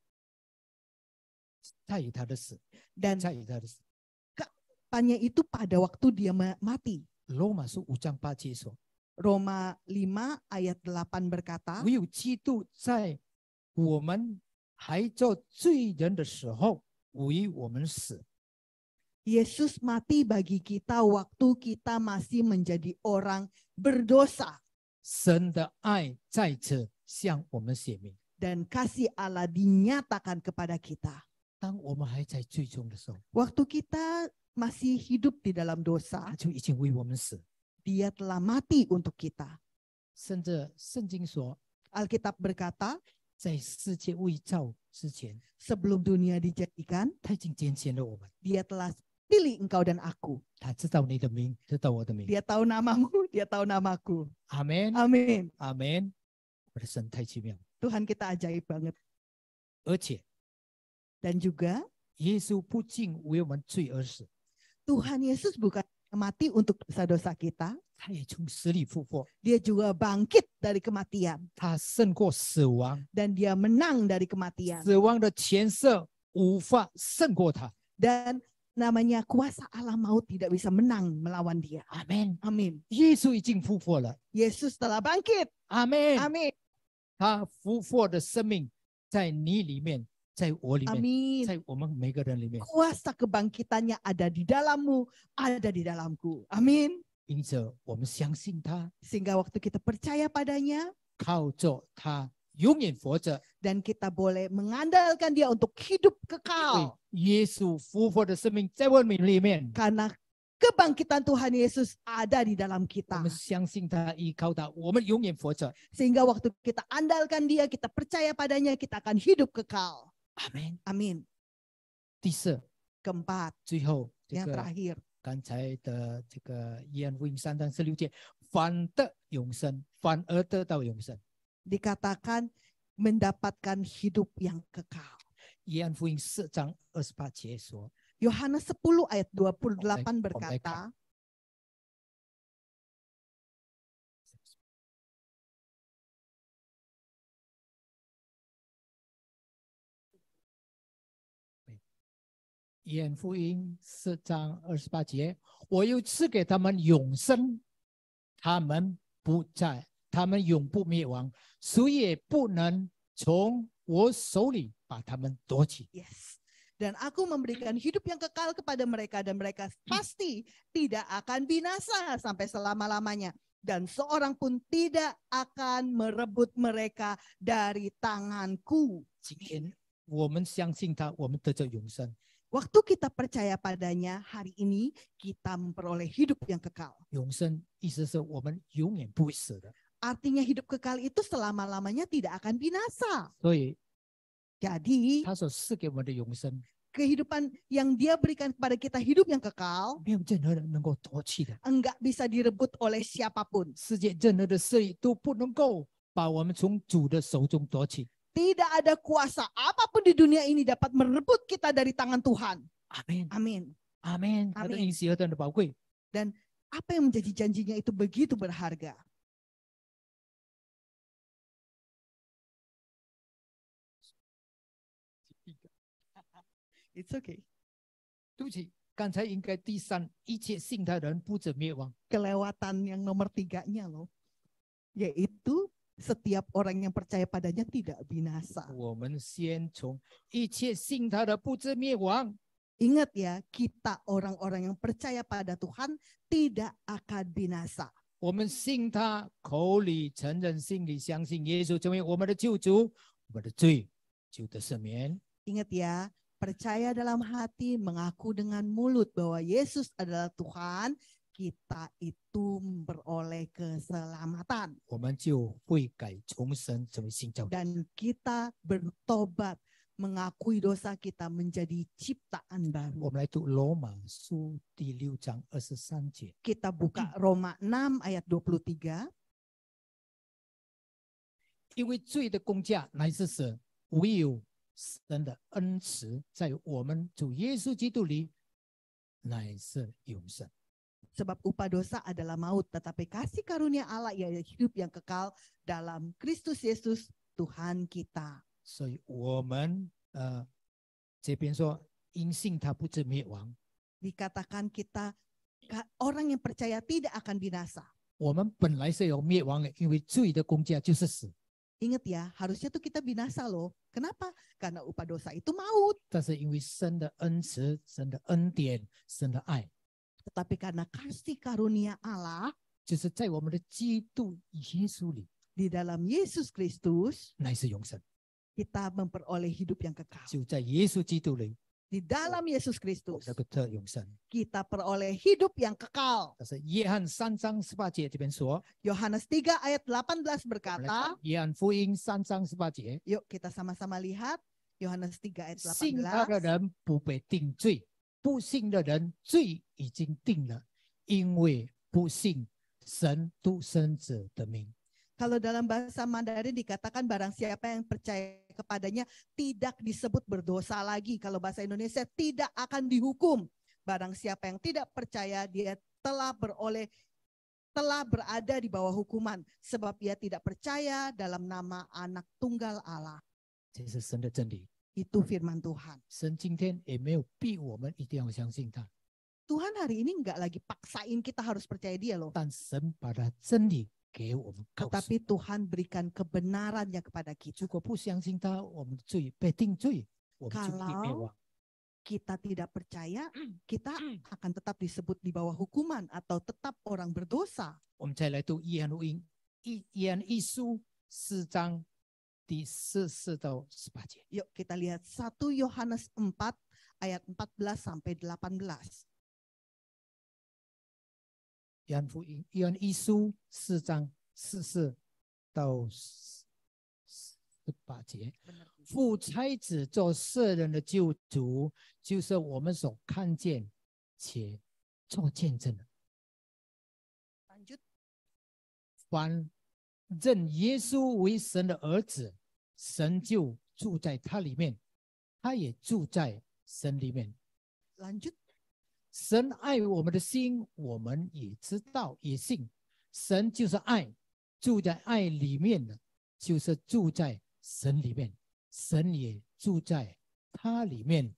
在于他的死， Dan 在于他的死。 Tanya itu pada waktu dia mati. 罗马书5章8节说 Roma 5 ayat 8 berkata,：“ 唯有基督在我们还做罪人的时候，为我们死。 Yesus mati bagi kita waktu kita masih menjadi orang berdosa. 神的爱在此向我们显明。 Dan kasih Allah dinyatakan kepada kita. 当我们还在罪中的时候， Waktu kita masih hidup di dalam 他 dosa, 就已经为我们死。 dia telah mati untuk kita. 甚至圣经说， Alkitab berkata, 在世界未造之前， sebelum dunia dijadikan, 他已经拣选了我们。 dia telah pilih engkau dan aku. 他知道你的名，知道我的名。 Dia tahu namamu, dia tahu namaku. 阿门， Amin. 阿门。我的神太奇妙， Tuhan kita ajaib banget. 而且 Dan juga 耶稣不仅为我们罪而死， Tuhan Yesus bukan mati untuk dosa-dosa kita, 他也从死里复活， dia juga bangkit dari kematian. 他胜过死亡， Dan dia menang dari kematian. 死亡的权势无法胜过他。 Dan namanya kuasa Allah maut tidak bisa menang melawan dia. 阿门。 Amin. 耶稣已经复活了， Yesus telah bangkit. 阿门。 Amin. 他复活的生命在你里面，在我里面， Amin. 在我们每个人里面。 Kuasa kebangkitannya ada di dalammu, ada di dalamku. Amin. 因此，我们相信他， Sehingga waktu kita percaya padanya 靠着他永远活着。 dan kita boleh mengandalkan dia untuk hidup 因为 kekal. 耶稣复活的生命在我们里面， Karena kebangkitan Tuhan Yesus ada di dalam 我 kita. 们相信他，依靠他，我们永远活着。 Sehingga waktu kita andalkan dia, kita percaya padanya, kita akan hidup kekal. 阿门。 Amin. 第四， Keempat, 最后这 yang 个 terakhir. 刚才的这个约翰福音3章16节，反得永生，反而得到永生。 Dikatakan mendapatkan hidup yang kekal. 约翰福音4章28节说， Yohanes 10 ayat 28 Komplek- berkata, 约翰福音4章28节，我又赐给他们永生，他们永不灭亡，谁也不能从我手里把他们夺取。 yes. Dan aku memberikan hidup yang kekal kepada mereka dan mereka pasti tidak akan binasa sampai selama-lamanya. Dan seorang pun tidak akan merebut mereka dari tanganku. 今天我们相信他，我们得着永生。 Waktu kita percaya padanya, hari ini kita memperoleh hidup yang kekal. 永生意思是我们永远不会死的， Artinya hidup kekal itu selama-lamanya tidak akan binasa. 所以 Jadi 他所赐给我们的永生， kehidupan yang dia berikan kepada kita hidup yang kekal 没有任何人能够夺去的。 enggak bisa direbut oleh siapapun. 世界任何的势力都不能够把我们从主的手中夺取。 Tidak ada kuasa apapun di dunia ini dapat merebut kita dari tangan Tuhan. 阿门， Amin. 阿门。他的应许何等的宝贵。 Dan Apa yang menjadi janjinya itu begitu berharga. It's okay. 对不起，刚才应该第三，一切信他的人不至灭亡。 Kelewatan yang nomor 3-nya loh. Yaitu setiap orang yang percaya padanya tidak binasa. 我们先从一切信他的不至灭亡。 Ingat ya, kita orang-orang yang percaya pada Tuhan tidak akan binasa. 我们信他，口里承认，心里相信耶稣成为我们的救主，我们的罪就得赦免。 Ingat ya, percaya dalam hati, mengaku dengan mulut bahwa Yesus adalah Tuhan, kita itu memperoleh keselamatan. 我们就悔改重生，成为新造的。 Dan kita bertobat, mengakui dosa kita menjadi ciptaan 我 baru. 们来读罗马书第6章23节。 Kita buka Roma 6 ayat 23. 因为罪的工价乃是死，唯有神的恩慈在我们主耶稣基督里乃是永生。 Sebab upah dosa adalah maut, tetapi kasih karunia Allah yaitu hidup yang kekal dalam Kristus Yesus Tuhan kita. 所以我们这边说因信他不至灭亡， Dikatakan kita orang yang percaya tidak akan binasa. 我们本来是有灭亡的，因为罪的工价就是死。 Ingat ya, harusnya tuh kita binasa loh. Kenapa? Karena upah dosa itu maut. 但是因为神的恩慈、神的恩典、神的爱， Tetapi karena kasih karunia Allah 就是在我们的基督耶稣里 di dalam Yesus Kristus, 乃是永生， kita memperoleh hidup yang kekal. 就在耶稣基督里 Di dalam Yesus Kristus, 那个得永生。 kita peroleh hidup yang kekal. 但是约翰3章18节这边说， Yohanes 3 ayat 18 我们来 berkata, 看约翰福音3章18节， yuk kita sama-sama lihat Yohanes 3 ayat 信他的 18. 人不被定罪，不信的人罪已经定了，因为不信神独生子的名。 Kalau dalam bahasa Mandarin dikatakan barang siapa yang percaya kepadanya tidak disebut berdosa lagi. Kalau bahasa Indonesia tidak akan dihukum. Barang siapa yang tidak percaya dia telah berada di bawah hukuman. Sebab ia tidak percaya dalam nama anak tunggal Allah. 这是神的真理。 Itu firman Tuhan. 神今天也没有逼我们一定要相信他， Tuhan hari ini enggak lagi paksain kita harus percaya dia loh. 但神把他真理给我们告诉。 Tetapi Tuhan berikan kebenarannya kepada kita. 如果不相信他，我们的罪被定罪，我们就必灭亡。 Kita tidak percaya, kita akan tetap disebut di bawah hukuman atau tetap orang berdosa. 我们再来读约翰福音约翰一书4章第14到18节。 Yuk kita lihat 1 Yohanes 4 ayat 14 sampai 18. 约翰福音约翰一书4章14到18节。 父差子做世人的救主，就是我们所看见且做见证的。 Lanjut. 凡认耶稣为神的儿子，神就住在他里面，他也住在神里面。 Lanjut. 神爱我们的心，我们也知道也信。神就是爱，住在爱里面的，就是住在神里面，神也住在他里面。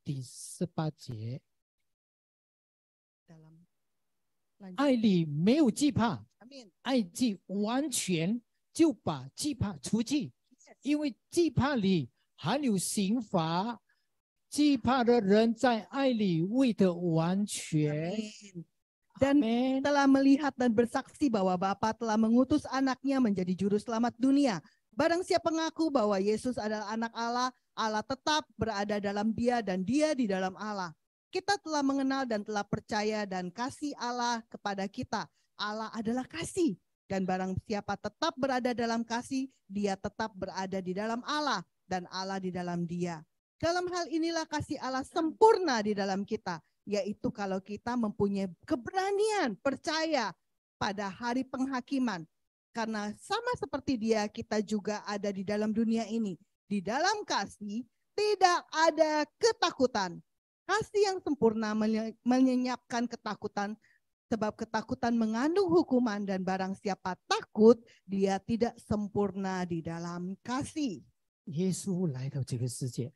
第18节， Dalam lanjut. 爱里没有惧怕， Amin. 爱既完全，就把惧怕除去，因为惧怕里含有刑罚。惧怕的人在爱里未得完全。 Amin. Dan Amen. telah melihat dan bersaksi bahwa Bapa telah mengutus anaknya menjadi juru selamat dunia. Barang siapa mengaku bahwa Yesus adalah anak Allah, Allah tetap berada dalam dia dan dia di dalam Allah. Kita telah mengenal dan telah percaya dan kasih Allah kepada kita. Allah adalah kasih. Dan barang siapa tetap berada dalam kasih, dia tetap berada di dalam Allah dan Allah di dalam dia. Dalam hal inilah kasih Allah sempurna di dalam kita, yaitu kalau kita mempunyai keberanian percaya pada hari penghakiman. Karena sama seperti dia, kita juga ada di dalam dunia ini. Di dalam kasih tidak ada ketakutan. Kasih yang sempurna menyenyapkan ketakutan, Sebab ketakutan mengandung hukuman dan barang siapa takut, dia tidak sempurna di dalam kasih. 耶稣来到这个世界，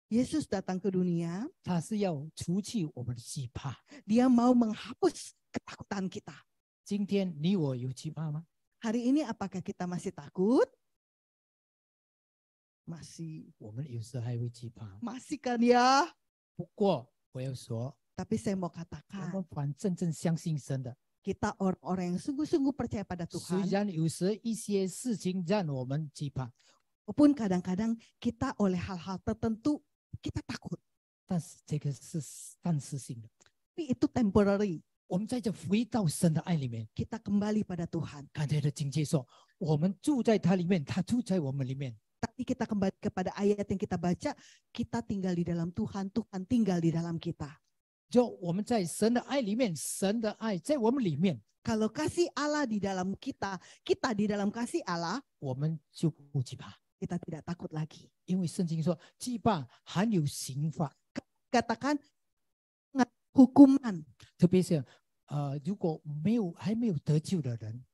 Yesus datang ke dunia, 他是要除去我们的惧怕。 dia mau menghapus ketakutan kita. 今天你我有惧怕吗？ Hari ini apakah kita masih takut? Masih. 我们有时还会惧怕。 Masih kan ya? 不过我要说， Tapi saya mau 我 katakan, 们凡真正相信神的， kita orang-orang yang sungguh-sungguh percaya pada 虽 Tuhan, 然有时一些事情让我们惧怕， walaupun kadang-kadang kita oleh hal-hal tertentu kita takut, 但是这个是暂时性的。 tapi itu temporary. 我们在这回到神的爱里面， Kita kembali pada Tuhan. 刚才的经节说，我们住在他里面，他住在我们里面。 Tapi kita kembali kepada ayat yang kita baca, kita tinggal di dalam Tuhan, Tuhan tinggal di dalam kita. 就我们在神的爱里面，神的爱在我们里面， Kalau kasih Allah di dalam kita, kita di dalam kasih Allah, 我们就不惧怕。 kita tidak takut lagi. 因为圣经说，惧怕含有刑罚， Katakan hukuman, 特别是如果还没有得救的人，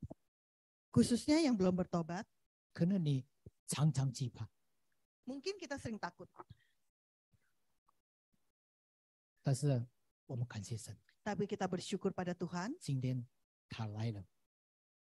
khususnya yang belum bertobat, 可能你常常惧怕。 mungkin kita sering takut. 但是我们感谢神， Tapi kita bersyukur pada Tuhan, 今天他来了，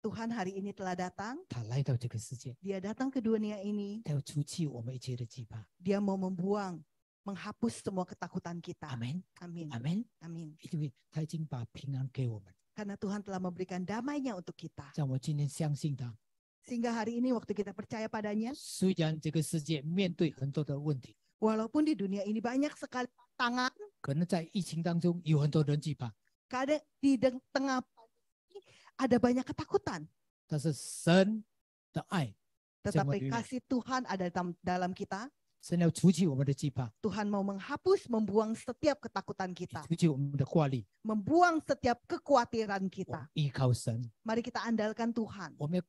Tuhan hari ini telah datang, 他来到这个世界， dia datang ke dunia ini, 他要除去我们一切的惧怕。 dia mau membuang, menghapus semua ketakutan kita. 阿门， Amin. 阿门。 Amin. 因为他已经把平安给我们， Karena Tuhan telah memberikan damainya untuk kita. 让我今天相信他。 Sehingga hari ini waktu kita percaya padanya, 虽然这个世界面对很多的问题， walaupun di dunia ini banyak sekali tantangan, 可能在疫情当中有很多人惧怕， kadang di tengah pandemi ada banyak ketakutan. 但是神的爱， Tetapi Semua kasih Tuhan ada dalam kita. 神要除去我们的惧怕， Tuhan mau menghapus, membuang setiap ketakutan kita. 除去我们的挂虑。 Membuang setiap kekhawatiran 我 kita. 依靠神， Mari kita andalkan Tuhan. 我们要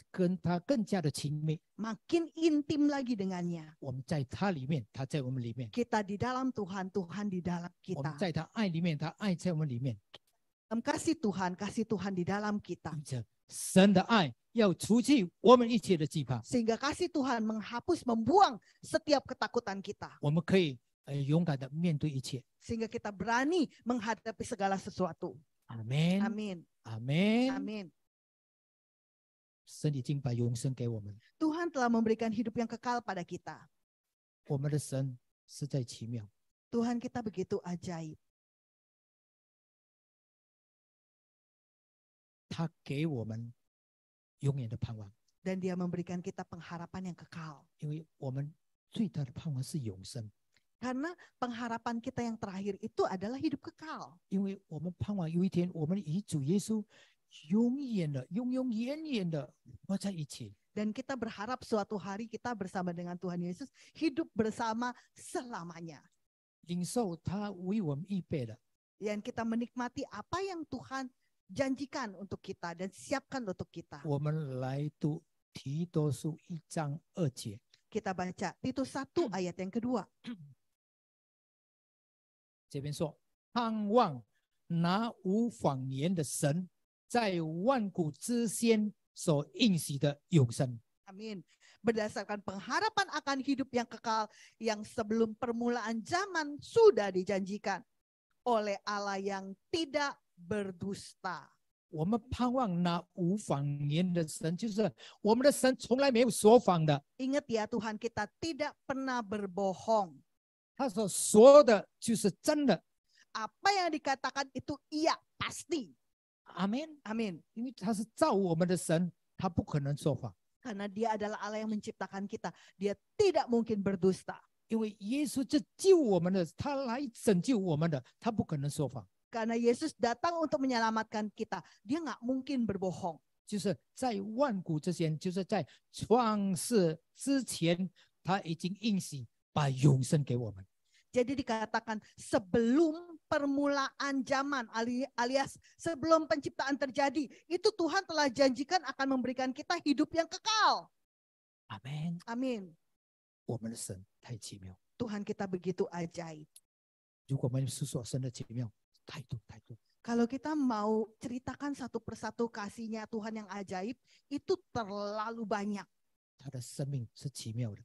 跟他更加的亲密。 Makin intim lagi dengannya. 我们在他里面，他在我们里面； Kita di dalam Tuhan, Tuhan di dalam 我们 kita. 在他爱里面，他爱在我们里面。 Dalam kasih Tuhan di dalam kita. 因着神的爱要除去我们一切的惧怕， Sehingga kasih Tuhan menghapus, membuang setiap ketakutan kita. 我们可以勇敢的面对一切。 Sehingga kita berani menghadapi segala sesuatu. 阿门， Amin. 阿门。 Amin. 神已经把永生给我们， Tuhan telah memberikan hidup yang kekal pada kita. 我们的神实在奇妙。 Tuhan kita begitu ajaib. 他给我们永远的盼望， Dan dia memberikan kita pengharapan yang kekal. 因为我们最大的盼望是永生， Karena pengharapan kita yang terakhir itu adalah hidup kekal. 因为我们盼望有一天我们与主耶稣永远的、永永远远的活在一起。 Dan kita berharap suatu hari kita bersama dengan Tuhan Yesus hidup bersama selamanya. 领受他为我们预备的， Dan kita menikmati apa yang Tuhan janjikan untuk kita dan siapkan untuk kita. 我们来读提多书1章2节。 Kita baca Titus 1 ayat yang kedua. 这边说，盼望那无谎言的神，在万古之先所应许的永生。 Amin. Berdasarkan pengharapan akan hidup yang kekal yang sebelum permulaan zaman sudah dijanjikan oleh Allah yang tidak berdusta. 我们盼望那无谎言的神，就是我们的神从来没有说谎的， Ingat ya, Tuhan kita tidak pernah berbohong. 他所说的就是真的。 Apa yang dikatakan itu iya, pasti. 阿门。 Amin. 因为他是造我们的神，他不可能说谎。 Karena dia adalah Allah yang menciptakan kita. Dia tidak mungkin berdusta. 因为耶稣是救我们的，他来拯救我们的，他不可能说谎。 Karena Yesus datang untuk menyelamatkan kita. Dia nggak mungkin berbohong. 就是在万古之前，就是在创世之前，他已经应许把永生给我们。 Jadi dikatakan sebelum permulaan zaman alias sebelum penciptaan terjadi, itu Tuhan telah janjikan akan memberikan kita hidup yang kekal. 阿门。 Amin. 我们的神太奇妙， Tuhan kita begitu ajaib. 如果我们诉说神的奇妙，太多太多。Kalau kita mau ceritakan satu persatu kasihnya Tuhan yang ajaib, itu terlalu banyak. 他的生命是奇妙的，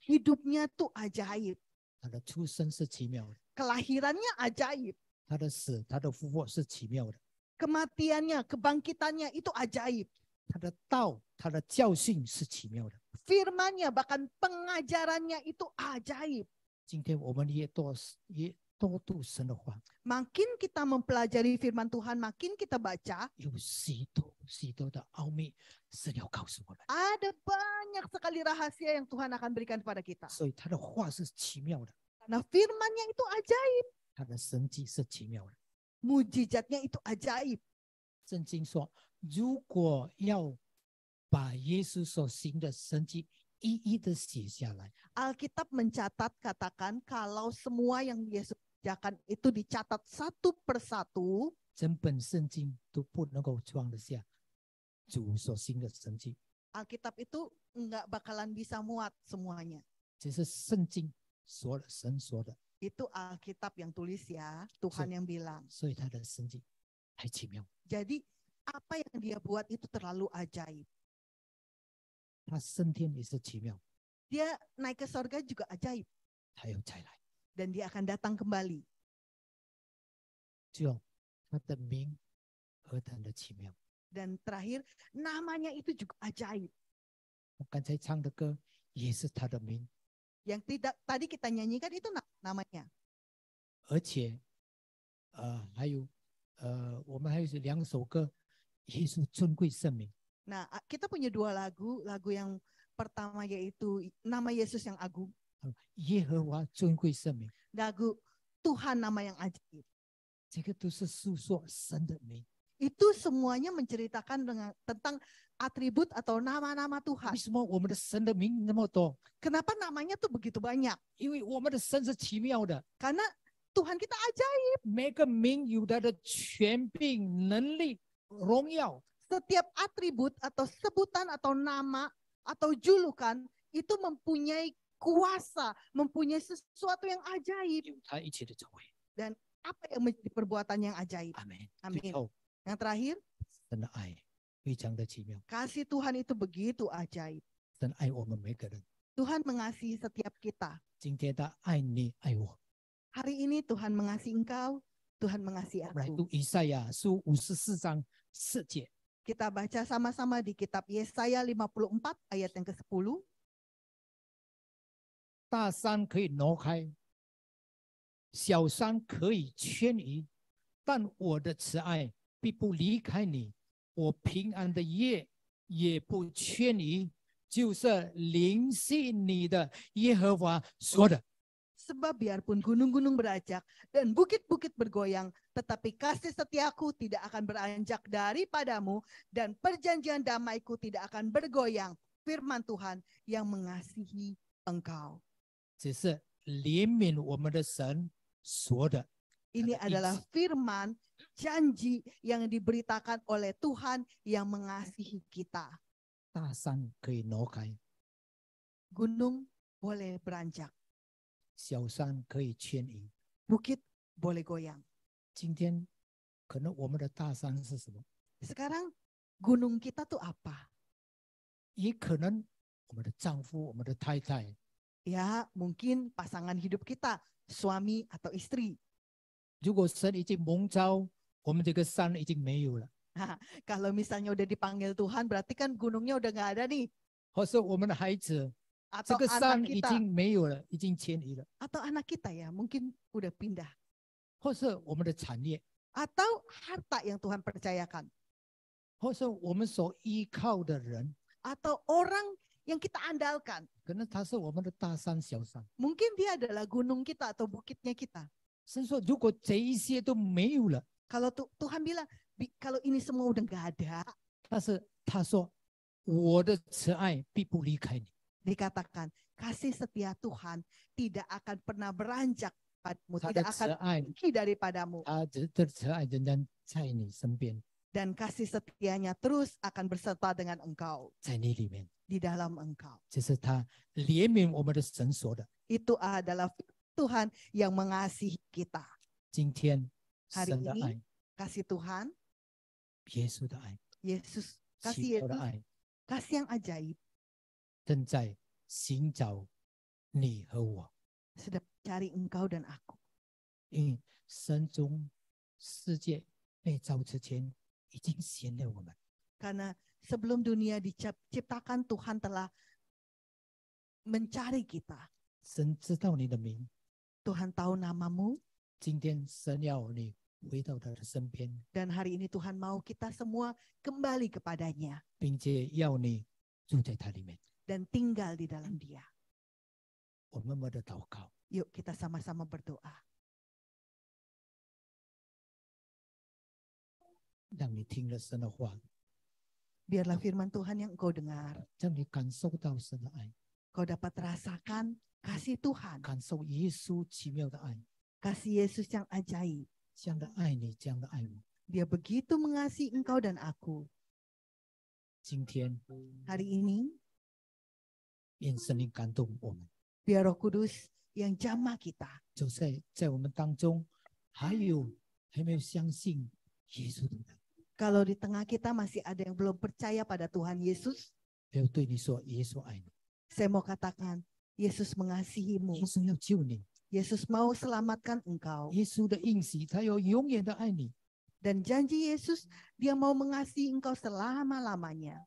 Hidupnya tuh ajaib, 他的出生是奇妙的， kelahirannya ajaib, 他的死、他的复活是奇妙的， kematiannya, kebangkitannya itu ajaib. 他的道、他的教训是奇妙的。 Firman-Nya bahkan pengajarannya itu ajaib. 今天我们也多读神的话， Makin kita mempelajari firman Tuhan, makin kita baca, 有许多的奥秘，神要告诉我们， ada banyak sekali rahasia yang Tuhan akan berikan kepada kita. 所以他的话是奇妙的， Nah, firman-Nya itu ajaib, 他的神迹是奇妙的。 mujizatnya itu ajaib. 圣经说，如果要把耶稣所行的神迹一一的写下来， Alkitab mencatat, katakan kalau semua yang Yesus kerjakan itu dicatat satu persatu, 整本圣经都不能够装得下主所行的神迹。 Alkitab itu nggak bakalan bisa muat semuanya. 这是圣经说的，神说的， Itu Alkitab yang tulis ya, Tuhan yang bilang. 所以他的神迹太奇妙。 Jadi apa yang dia buat itu terlalu ajaib. 他升天也是奇妙， Dia naik ke sorga juga ajaib. 他又再来， Dan dia akan datang kembali. 就他的名何等的奇妙。 Dan terakhir, namanya itu juga ajaib. 我刚才唱的歌也是他的名， Yang tidak tadi kita nyanyikan itu namanya. 而且还有我们还有2首歌，耶稣尊贵圣名。 Nah, kita punya 2 lagu. Lagu yang pertama yaitu nama Yesus yang agung. 耶和华尊贵圣名， Lagu Tuhan nama yang ajaib. 这个都是诉说神的名。 Itu semuanya menceritakan tentang atribut atau nama-nama 为 Tuhan. 什么我们的神的名那么多？ Kenapa namanya tuh begitu banyak? 因为我们的神是奇妙的， Karena Tuhan kita ajaib. 每个名有他的权柄、能力、荣耀。 Setiap atribut atau sebutan atau nama atau julukan itu mempunyai kuasa, mempunyai sesuatu yang ajaib. 有他一切的作为。 Dan apa yang menjadi perbuatan yang ajaib? 阿门。 Amin. 最后， Yang terakhir, 神的爱非常的奇妙， kasih Tuhan itu begitu ajaib. 神爱我们每个人。 Tuhan mengasihi setiap kita. 今天他爱你，爱我。 Hari ini Tuhan mengasihi engkau, Tuhan mengasihi 我们来 aku. 读以赛亚书54章4节。 Kita baca sama-sama di kitab Yesaya 54 ayat yang ke-10. 大山可以挪开，小山可以迁移，但我的慈爱必不离开你，我平安的夜也不迁移，就是灵系你的耶和华说的。 Sebab biarpun gunung-gunung beranjak dan bukit-bukit bergoyang, tetapi kasih setiaku tidak akan beranjak daripadamu dan perjanjian damaiku tidak akan bergoyang. Firman Tuhan yang mengasihi engkau. 只是怜悯我们的神说的。 Ini adalah firman janji yang diberitakan oleh Tuhan yang mengasihi kita. 大山可以挪开， Gunung boleh beranjak, 小山可以迁移。 bukit boleh goyang. 今天可能我们的大山是什么？ Sekarang gunung kita tuh apa? 也可能我们的丈夫、我们的太太， Ya, mungkin pasangan hidup kita, suami atau istri. 如果神已经蒙召，我们这个山已经没有了， Kalau misalnya udah dipanggil Tuhan, berarti kan gunungnya udah nggak ada nih. 或是我们的孩子，这 Atau 个 anak 山已 kita, 经没有了，已经迁移了， atau anak kita ya, mungkin udah pindah. 或是我们的产业， Atau harta yang Tuhan percayakan. 或是我们所依靠的人， Atau orang yang kita andalkan. 可能他是我们的大山、小山。 Mungkin dia adalah gunung kita atau bukitnya kita. 神说，如果这一些都没有了， Kalau Tuhan bilang, kalau ini semua udah nggak ada, 但是他说，我的慈爱必不离开你。 dikatakan kasih setia Tuhan tidak akan pernah beranjak padamu, 他的 tidak 慈 akan 爱， pergi daripadamu. 他的慈爱仍然在你身边， Dan kasih setianya terus akan berserta dengan engkau, 在你里面。 di dalam engkau. 这是他怜悯我们的神说的。 Itu adalah Tuhan yang mengasihi kita. 今天 Hari 神的 ini 爱 kasih Tuhan, 耶稣的爱， Yesus, 奇 kasih 妙的 Yesus, 爱， kasih yang ajaib 正在寻找你和我。 sedang cari engkau dan aku. 因为神从世界被造之前已经选了我们， Karena sebelum dunia diciptakan, Tuhan telah mencari kita. 神知道你的名。 Tuhan tahu namamu, 今天神要你回到他的身边， dan hari ini Tuhan mau kita semua kembali kepadanya 并且要你住在他里面。 dan tinggal di dalam Dia. 我们默默的祷告， Yuk kita sama-sama berdoa. 让你听了神的话， Biarlah firman Tuhan yang engkau dengar, 让你感受到神的爱， kau dapat rasakan kasih Tuhan, 感受耶稣奇妙的爱， kasih Yesus yang ajaib. 这样的爱你，这样的爱我。 Dia begitu mengasihi engkau dan aku. 今天， Hari ini, 愿神灵感动我们， biar Roh Kudus yang jamah kita. 就在我们当中，还没有相信耶稣的人， Kalau di tengah kita masih ada yang belum percaya pada Tuhan Yesus, 没有对你说耶稣爱你， saya mau katakan, Yesus mengasihimu. 耶稣要救你， Yesus mau selamatkan engkau. 耶稣的应许，他要永远的爱你。 Dan janji Yesus, Dia mau mengasihi engkau selama-lamanya.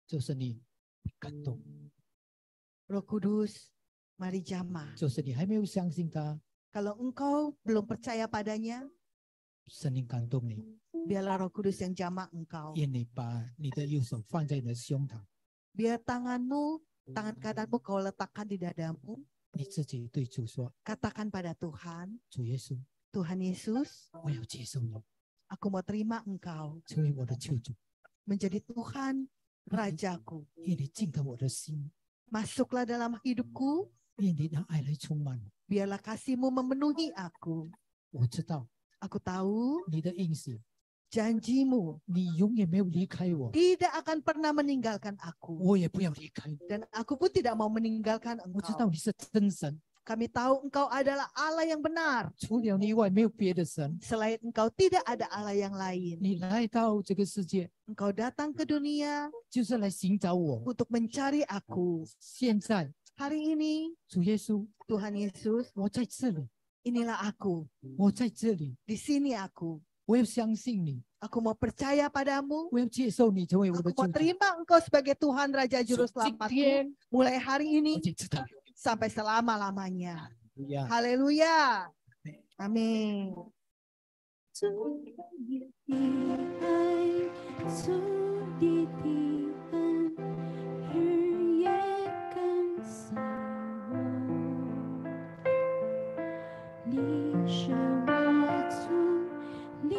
就是你感动， Roh Kudus, mari jamah. 就是你还没有相信他， Kalau engkau belum percaya padanya, 神灵感动你， biarlah Roh Kudus yang jamah engkau. 愿你把你的右手放在你的胸膛， Biar tanganmu, tangan kananmu kau letakkan di dadamu. 你自己对主说 Katakan pada Tuhan, 主耶稣， Tuhan Yesus, 我要接受你， aku mau terima engkau 成为我的救主， menjadi Tuhan Rajaku. 愿你进到我的心， Masuklah dalam hidupku, 愿你让爱来充满我。 biarlah kasih-Mu memenuhi aku. 我知道 Aku tahu 你的应许， janji-Mu 你永远没有离开我， tidak akan pernah meninggalkan aku. 我也不要离开你。 Dan aku pun tidak mau meninggalkan 我知道 engkau. 你是真神， Kami tahu engkau adalah Allah yang benar. 除了你以外没有别的神。 Selain engkau tidak ada Allah yang lain. 你来到这个世界， Engkau datang ke dunia 就是来寻找我。 untuk mencari aku. 现在， Hari ini 主耶稣， Tuhan Yesus, 我在这里， inilah aku. 我在这里， Di sini aku. 我要相信你， Aku mau percaya padamu. 我要接受你成为我的 Aku 救 mau 主。 terima engkau sebagai Tuhan Raja Juru 今 Selamatku. 天， Mulai hari 而 ini 且知道有你。 sampai selama-lamanya. 主呀， Haleluya. Amin. 主你的爱，主你的恩，日夜跟随我。你是我主，你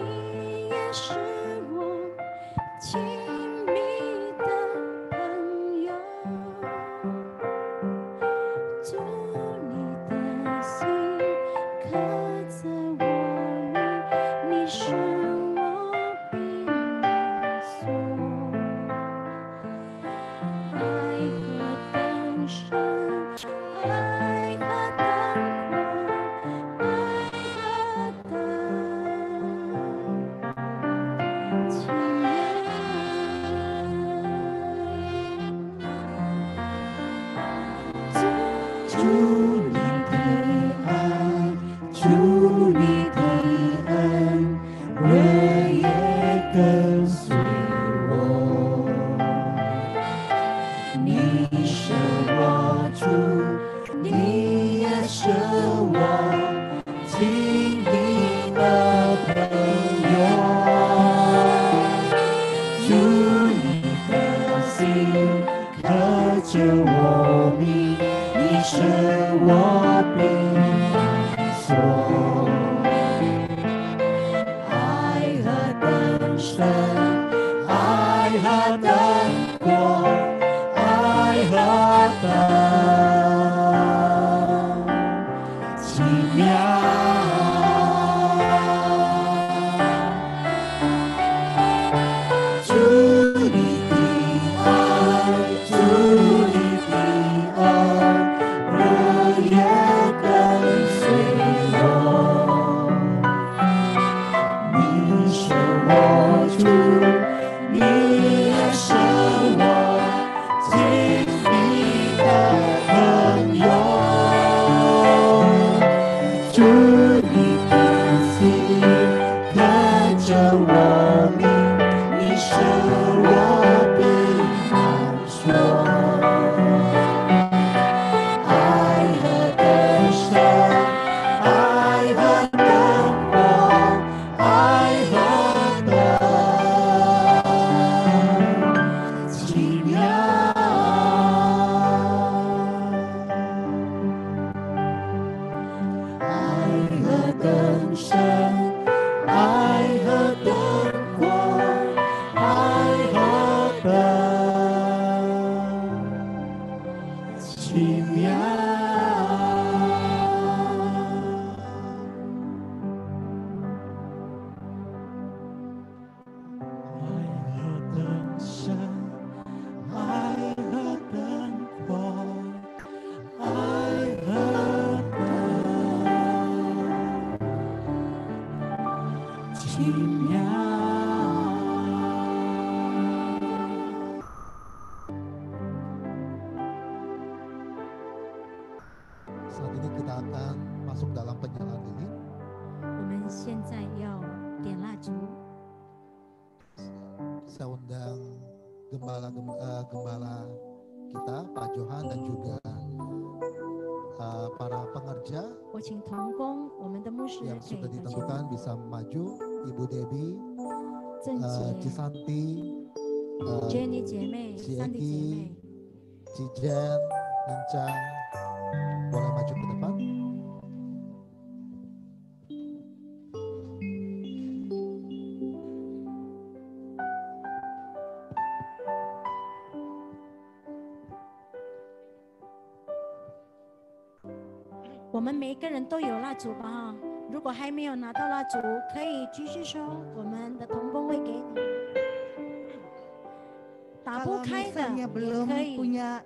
也是我亲密的朋友。主你的心刻在我里，你是我避难所。爱何等深，爱何等广，爱何等奇妙。主你的爱，主你的恩，日夜跟随我。你是我主，你也是我亲密的朋友。主你的心刻着我名，你是我避难所。爱何等深，爱何等广，爱何等奇妙。主你的爱，主你的恩，日夜跟随我。奇妙。 Saat ini kita akan masuk dalam penyalaan lilin. 我们现在要点蜡烛， Saya undang gembala kita, Pak Johan, dan juga para pengerja 我请同工，我们的牧师 yang 可以 sudah 大家 ditentukan bisa maju. Ibu Debbie, 郑姐、 Cisanti, Jenny 姐妹、 Ci 三弟姐 Eki, 妹， Cijen, Nincang, boleh maju ke depan. .我们每一个人都有蜡烛吧哈，如果还没有拿到蜡烛，可以继续说，我们的同工会给你。打不 Kalau 开的 misalnya 也 belum 可以。 punya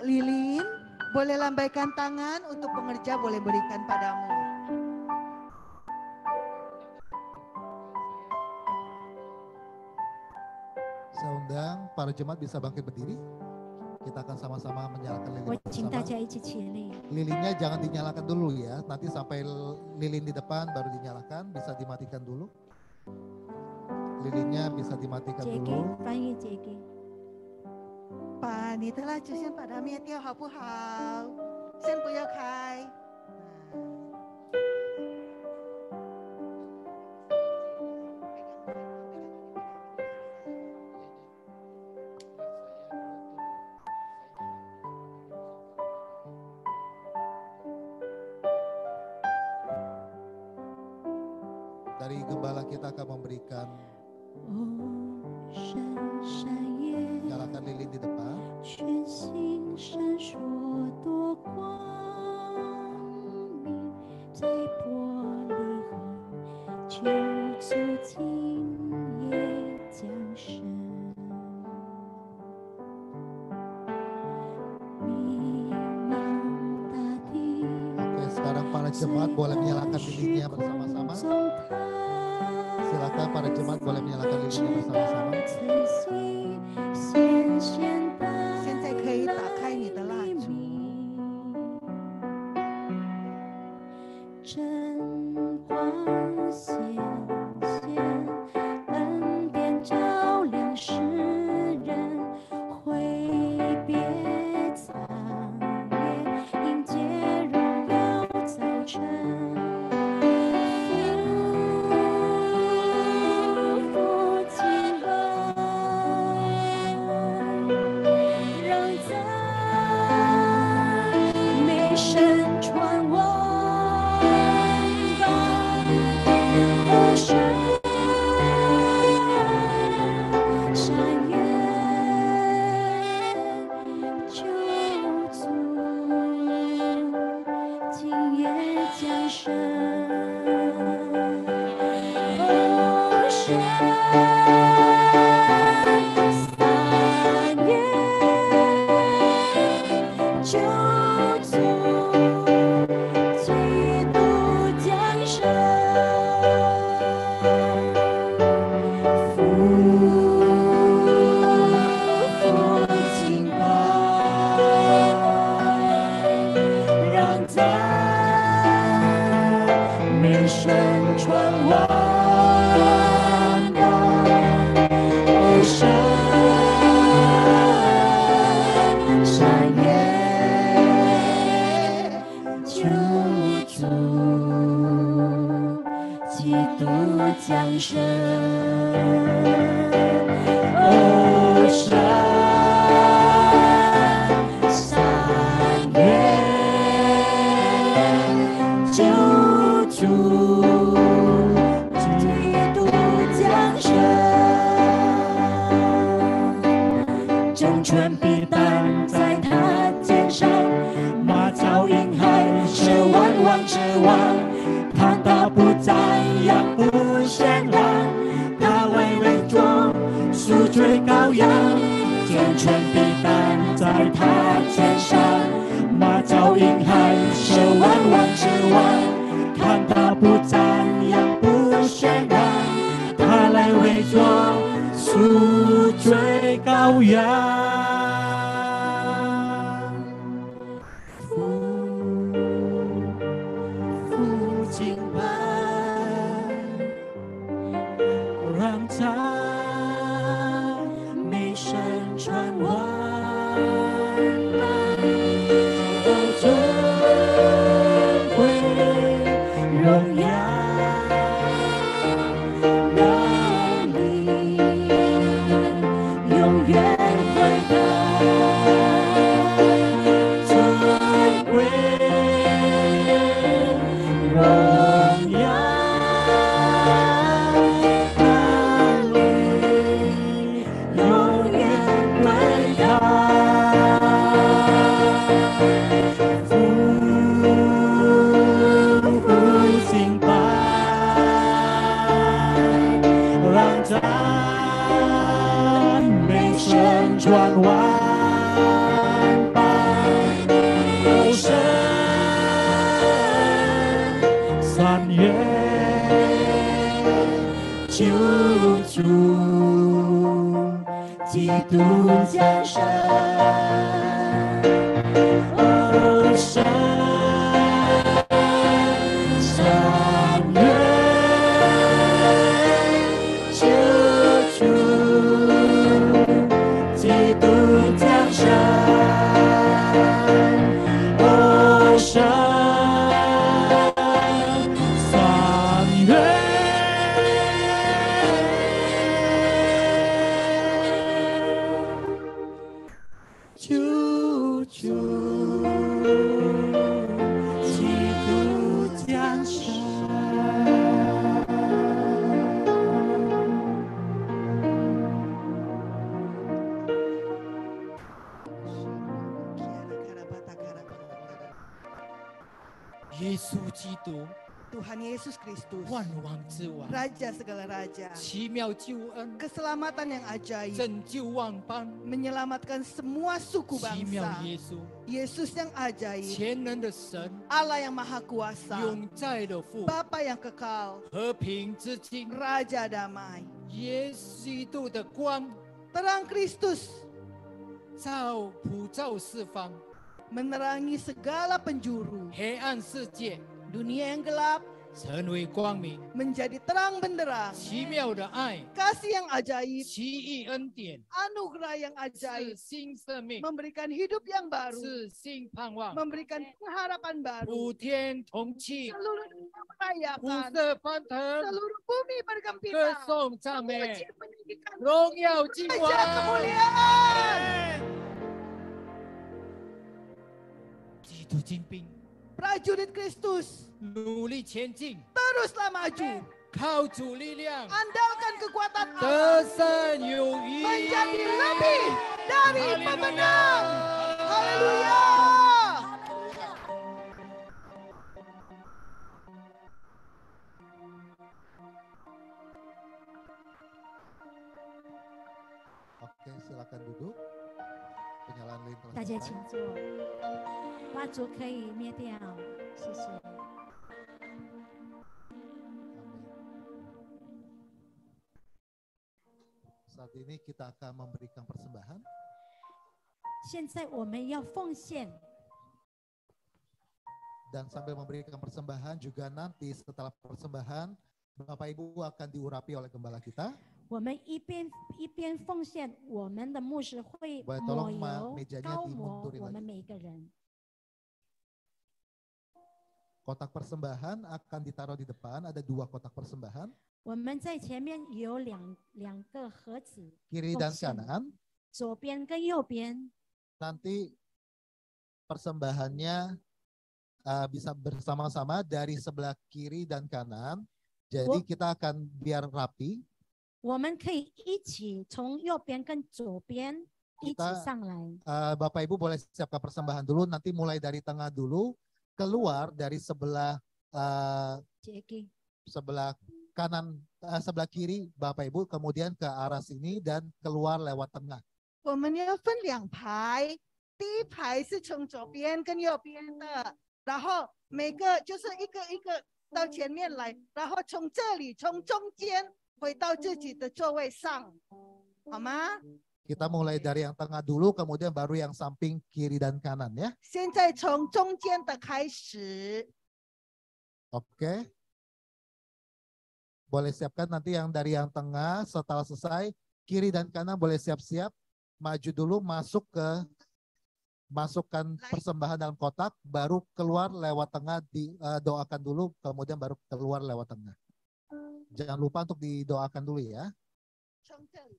lilin, boleh lambaikan tangan untuk pengerja boleh berikan padamu. Saya undang para jemaat bisa bangkit berdiri. Kita akan sama-sama menyalakan 我 lilin 请大 bersama. 家一起起立。 Lilinnya jangan dinyalakan dulu ya. Nanti sampai lilin di depan baru dinyalakan. Bisa dimatikan dulu. Lilinnya bisa dimatikan 姐给 dulu. 翻译姐给。 把你的蜡烛先把它灭掉，好不好？先不要开。Dari gembala kita akan memberikan 哦，闪闪夜， nyalakan lilin di depan. 全心闪烁多光明，在玻璃后救主今夜降生。迷茫大地。 Oke, sekarang para jemaat boleh menyalakan lilinnya bersama-sama. Silakan para jemaat boleh menyalakan lilinnya bersama-sama. 现在可以打开你的蜡烛。 真光显现，恩典照亮世人，挥别残夜，迎接荣耀早晨。父亲恩，让在美神传万邦，哦神，山岳救主，今夜降生，哦神。 三月救主，基督降生，父亲爱，让在美神传万邦，哦神。 山岳救主，基督降生，哦神，山岳救主，基督降生。 政权必担在他肩上，马槽婴孩是万王之王，看他不张扬不显然，他为人中赎罪羔羊，政权必担在他肩上，马槽婴孩是万王之王，看他不张扬不显然。最高仰，父敬拜，让赞美声传万邦，尊贵荣耀。转万邦，哦神，三月救主，基督降生，哦神，三月救主。基督降生，哦神，三月救主，基督降生。耶稣基督， Tuhan Yesus Kristus, 万王之王， Raja segala raja, 奇妙救恩， keselamatan yang ajaib, 拯救万邦， menyelamatkan semua suku 奇妙 bangsa. 耶稣， Yesus yang ajaib, 全能的神， Allah yang maha kuasa, 永在的父， Bapa yang kekal, 和平之君， Raja damai. 耶稣基督的光 Terang Kristus 普照四方， menerangi segala penjuru. 黑暗世界 Dunia yang gelap 成为光明， menjadi terang benderang. 奇妙的爱， Kasih yang ajaib, 奇异恩典， anugerah yang 是 ajaib, 新生命， memberikan hidup yang baru, 是新盼望， memberikan pengharapan baru. 普天同庆， Seluruh dunia 五 merayakan, 色翻腾， seluruh bumi 歌 bergembira, 颂赞美 memuji，meninggikan 荣耀敬 Raja 王。 kemuliaan. 基督精兵， Prajurit Kristus, 努力前进， teruslah maju, 靠主力量， andalkan kekuatan 得 Allah, 胜有余。 menjadi lebih dari 哈利路 pemenang. 亚！ Haleluya. Oke, silakan duduk. Penyalaan lilin telah 大家 selesai. 请坐，蜡烛可以灭掉，谢谢。 Saat ini kita akan memberikan persembahan. 现在我们要奉献， Dan sambil memberikan persembahan juga nanti setelah persembahan Bapak Ibu akan diurapi oleh gembala kita. 我们一边奉献，我们的牧师会 Boleh 抹 tolong 油 mejanya 高抹 dimundurin 我们 lagi. 每一个人。 Kotak persembahan akan ditaruh di depan, ada 2 kotak persembahan, 我们在前面有两个盒子， kiri dan Option. kanan. 左边跟右边。 Nanti persembahannya bisa bersama-sama dari sebelah kiri dan kanan. Jadi kita akan biar rapi. 我们可以一起从右边跟左边一起 Kita 上来。 Bapak Ibu boleh siapkan persembahan dulu. Nanti mulai dari tengah dulu, keluar dari sebelah 杰给 sebelah kanan, sebelah kiri Bapak Ibu, kemudian ke arah sini dan keluar lewat tengah. 我们要分2排，第一排是从左边跟右边的，然后每个就是一个一个到前面来，然后从这里从中间回到自己的座位上。好吗？ Kita mulai dari yang tengah dulu, kemudian baru yang samping kiri dan kanan ya. 现在从中间的开始。 Oke. Boleh siapkan nanti yang dari yang tengah, setelah selesai kiri dan kanan boleh siap-siap. Maju dulu, masukkan persembahan dalam kotak, baru keluar lewat tengah, doakan dulu, kemudian baru keluar lewat tengah. Jangan lupa untuk didoakan dulu ya. 从这里。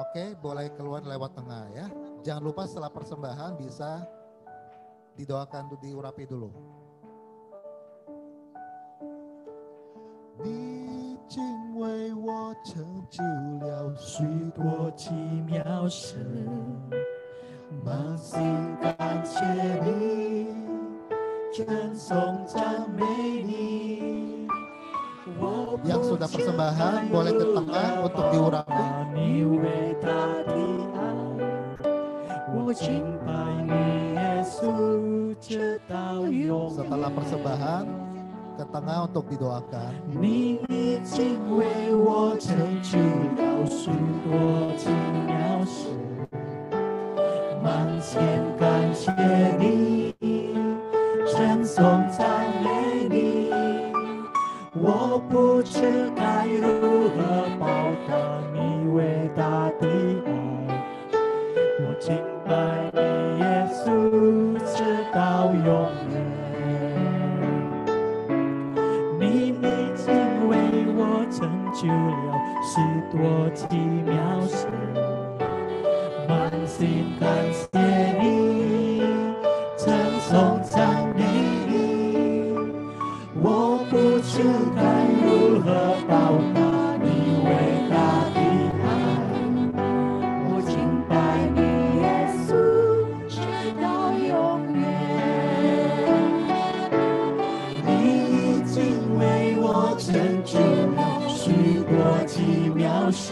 Oke, boleh keluar lewat tengah ya. Jangan lupa setelah persembahan bisa didoakan, diurapi dulu. 你竟为我成就了许多奇妙事，满心感谢你，称颂赞美你。Yang sudah persembahan boleh ke tengah untuk diurapi. Setelah persembahan ke tengah untuk didoakan. 你已经为我成就了许多奇妙事，满心感谢你，称颂赞美你。我不知该如何报答你伟大的爱，我敬拜你，耶稣，直到永远。你已经为我成就了许多奇妙事，满心感谢你，称颂赞美你。我不知该如何报答你伟大的爱，我敬拜你，耶稣，直到永远。你已经为我成就了许多奇妙事，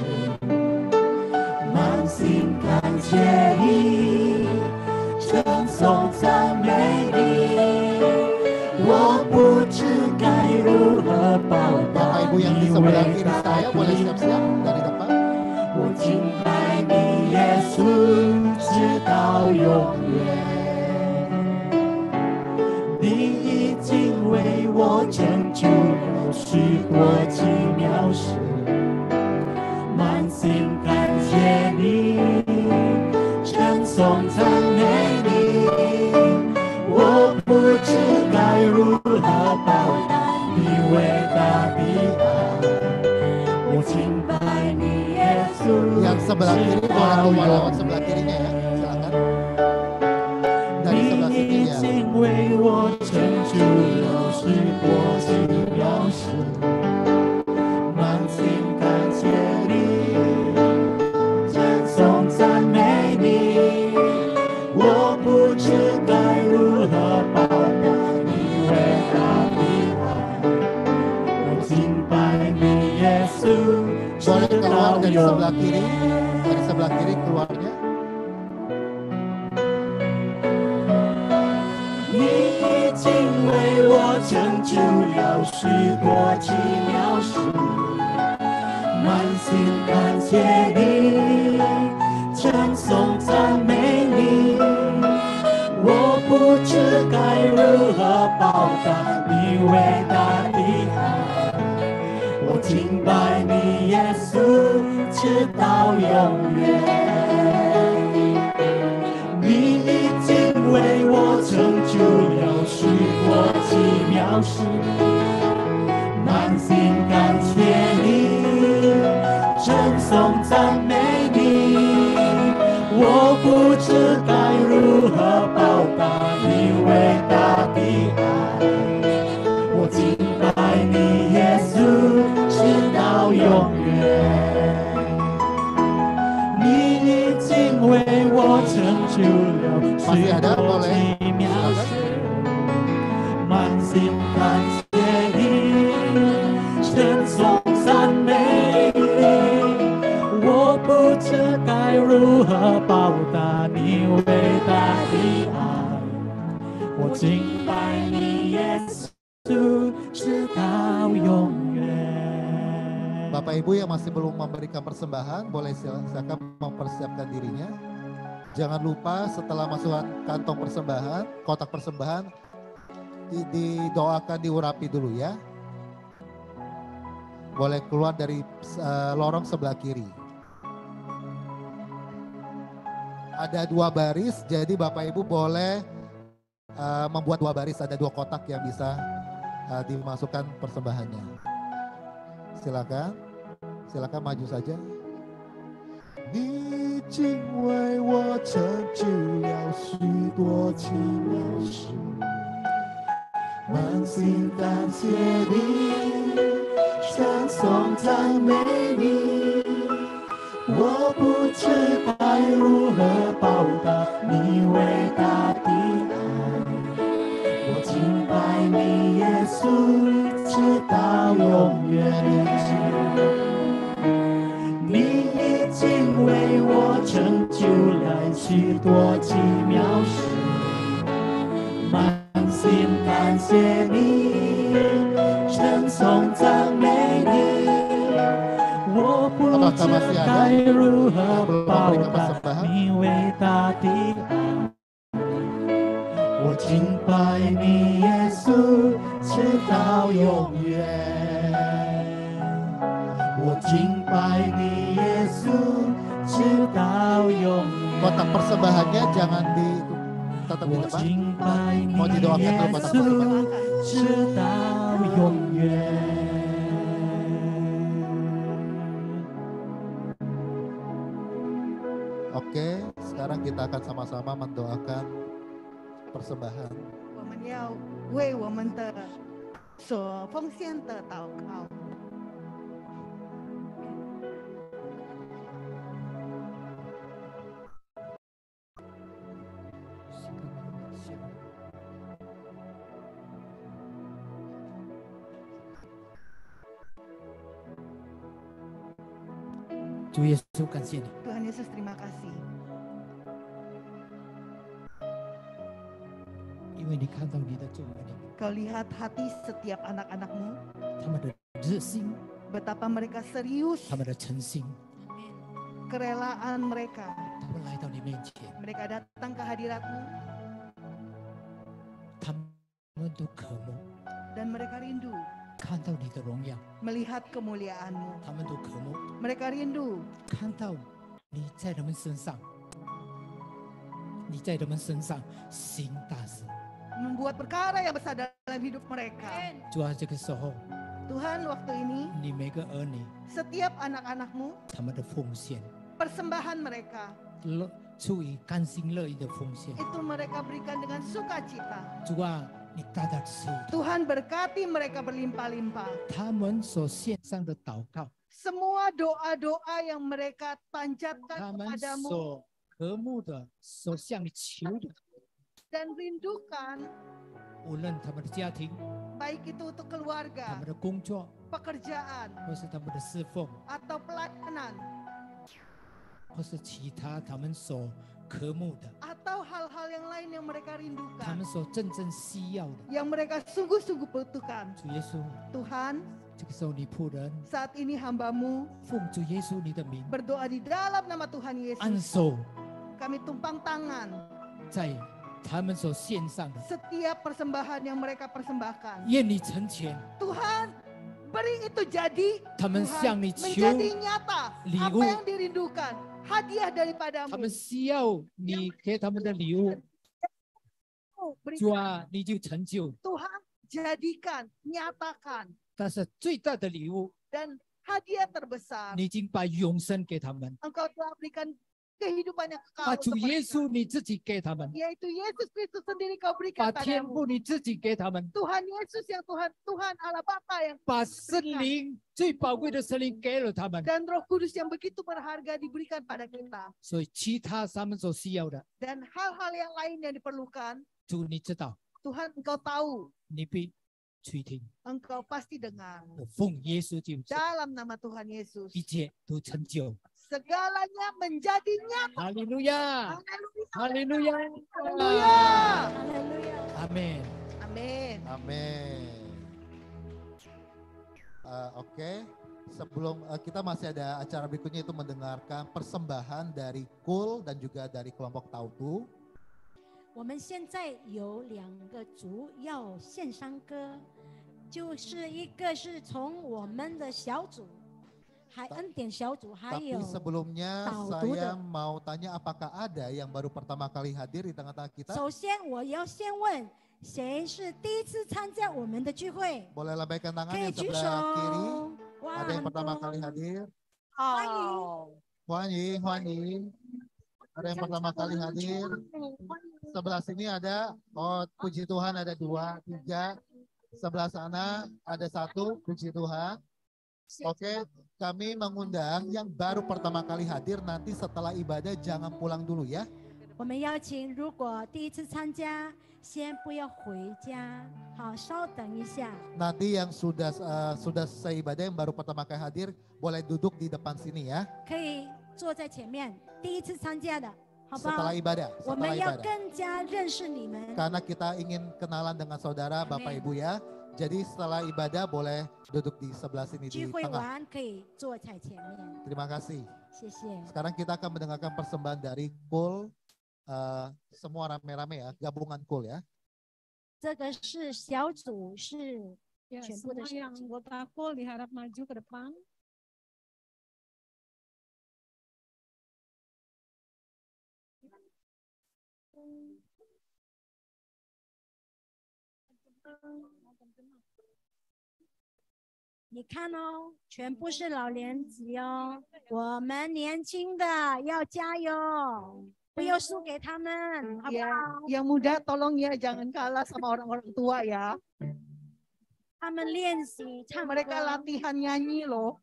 满心感谢你，称颂赞美你。我不知该如何报答 Bapak Ibu yang di 你 sebelah 伟 kiri 大 saya 的 boleh 爱， siap-siap dari depan. 我敬拜你，耶稣，直到永远。你已经为我成就了许多奇妙事，满心感谢你，称颂赞美你。我不知该如何报答你伟大的爱，我敬拜你，耶稣。 Yang sebelah kiri boleh keluar lewat sebelah kirinya ya. Silakan. Dari sebelah 你 sini 已 ya. 经为我成就了许多奇妙事，满心感谢你，称颂赞美你。我不知该如何报答你伟大的爱，我敬拜你，耶稣， Boleh 直 keluar 到 dari 永 sebelah 远。 kiri. Dari sebelah kiri keluarnya. 你已经为我成就了许多奇妙事，满心感谢你，称颂赞美你。我不知该如何报答你伟大的爱，我敬拜你，耶稣，直到永远。你已经为我成就了许多奇妙事，满心感谢你，称颂赞美你。我不知该如何报答你伟大的爱，我敬拜你，耶稣，直到永远。你已经为我成就了许多奇妙事，满心感谢如何报答你伟大的爱？我敬拜你，耶稣，直到永远。 Bapak Ibu yang masih belum memberikan persembahan, boleh silakan mempersiapkan dirinya. Jangan lupa setelah masuk kantong persembahan, kotak persembahan, didoakan diurapi dulu ya. Boleh keluar dari lorong sebelah kiri. Ada 2 baris, jadi Bapak Ibu boleh membuat 2 baris, ada 2 kotak yang bisa dimasukkan persembahannya. Silakan, silakan maju saja. 你竟为我成就了许多奇妙事，满心感谢你，唱颂赞美你。我不知该如何报答你伟大的爱，我敬拜你，耶稣，直到永远。你已经为我成就了许多奇妙事，满心感谢你，称颂赞美你。我不知该如何报答你伟大的爱，我敬拜你，耶稣，直到永远。我敬拜你，耶稣，直到永远。 Kotak persembahannya jangan tetap di 我 depan. 敬拜你， Mau didoakan 耶 dulu kotak persembahan. 稣，直到永远。 Oke, sekarang kita akan sama-sama mendoakan persembahan. 我们要为我们的所奉献的祷告。 主耶稣，感谢你， Tuhan Yesus, terima kasih. 因为你看到你的众儿女， Kau lihat hati setiap anak-anakmu, 他们的热心， betapa mereka serius, 他们的诚心， kerelaan mereka. 他们来到你面前， Mereka datang ke hadiratmu 他们都渴慕 dan mereka rindu 看到你的荣耀， melihat kemuliaanmu. 他们都渴慕 Mereka rindu 看到你在他们身上，你在他们身上行大事。 membuat perkara yang besar dalam hidup mereka. 主啊，这个时候， Tuhan, waktu ini 你每个儿女 setiap anak-anakmu, 他们的奉献， persembahan mereka 出于甘心乐意的奉献。 itu mereka berikan dengan sukacita. 主啊，你大大赐福 Tuhan berkati mereka berlimpah-limpah. 他们所献上的祷告， Semua doa-doa yang mereka 他 panjatkan 们 kepadamu 所渴慕的，所向你求的， dan rindukan, 无论他们的家庭、 baik itu untuk 他 keluarga, 们的工作， pekerjaan, 或是他们的侍奉， atau pelayanan, 或是其他他们所渴慕的， atau hal-hal yang lain yang mereka 他 rindukan, 们所真正需要的。 yang mereka sungguh-sungguh butuhkan. 主耶稣， Tuhan, 这个时候你仆人 saat ini hambamu 奉主耶稣你的名， berdoa di dalam nama Tuhan 按 Yesus. 手 Kami tumpang tangan 在他们所献上的， setiap persembahan yang mereka persembahkan. 愿你成全， Tuhan, beri itu jadi 他们 Tuhan, 向你求， menjadi nyata 礼 apa 物 yang dirindukan, hadiah 他 daripadamu. 们需要你给他们的礼物， Berikan 主啊，你就成就。 Tuhan, jadikan, nyatakan, 但是最大的礼物， dan hadiah terbesar 你已经把永生给他们， Engkau telah berikan kehidupan yang 把 kekal 主 untuk 耶 mereka. 稣你自己给他们， Yaitu Yesus Kristus sendiri kau 把 berikan 天 padamu. 赋你自己给他们， Tuhan Yesus yang Tuhan Allah Bapa yang 把圣灵最宝贵的圣灵给了他们， dan Roh Kudus yang begitu berharga diberikan pada kita. 所以其他他们所需要的， Dan hal-hal yang lain yang diperlukan, 主你知道， Tuhan engkau tahu, 你必垂听。 engkau pasti dengar. 我奉耶稣就 Dalam nama Tuhan Yesus, 一切都成就。segalanya menjadi nyata. Haleluya. Haleluya. Haleluya. Haleluya. Amin. Amin. Amin. Oke, sebelum kita masih ada acara berikutnya itu mendengarkan persembahan dari KUL dan juga dari kelompok Tautu. 我们现在有2个组要献上歌，就是一个是从我们的小组，还恩典小组，还 Tapi 有 sebelumnya Tautu saya 的。 mau tanya apakah ada yang baru pertama kali hadir di tengah-tengah kita? 首先，我要先问谁是第一次参加我们的聚会？ Boleh lambaikan 可 tangan 以 yang 举手 sebelah kiri. 。哇， Ada yang 很 pertama 多 kali hadir. 欢迎。 Huanying, Huanying. Ada yang pertama kali hadir. Sebelah sini ada, oh puji Tuhan ada 2, 3. Sebelah sana ada 1, puji Tuhan. Oke, kami mengundang yang baru pertama kali hadir nanti setelah ibadah jangan pulang dulu ya. 我们邀请，如果第一次参加，先不要回家，好，稍等一下。 Nanti yang sudah selesai ibadah yang baru pertama kali hadir boleh duduk di depan sini ya. 可以坐在前面，第一次参加的，好不好 Setelah？ibadah, 我 setelah 们要 ibadah. 更加认识你们。 Karena kita ingin kenalan dengan saudara, Bapak Amin. Ibu ya. Jadi setelah ibadah boleh duduk di sebelah sini 聚 di 会 tengah. 完可以坐在前面， Terima kasih. 谢谢。 Sekarang kita akan mendengarkan persembahan dari KUL. Semua rame-rame ya, gabungan KUL ya. 这个是小组，是 Ya, 全部的 semua yang 小组。 anggota KUL diharap maju ke depan. "你看哦，全部是老年级哦，我们年轻的要加油，不要输给他们，好不 Ya, 好？ yang muda tolong ya jangan kalah sama orang-orang tua ya. 他们练习唱歌。 Mereka latihan nyanyi loh.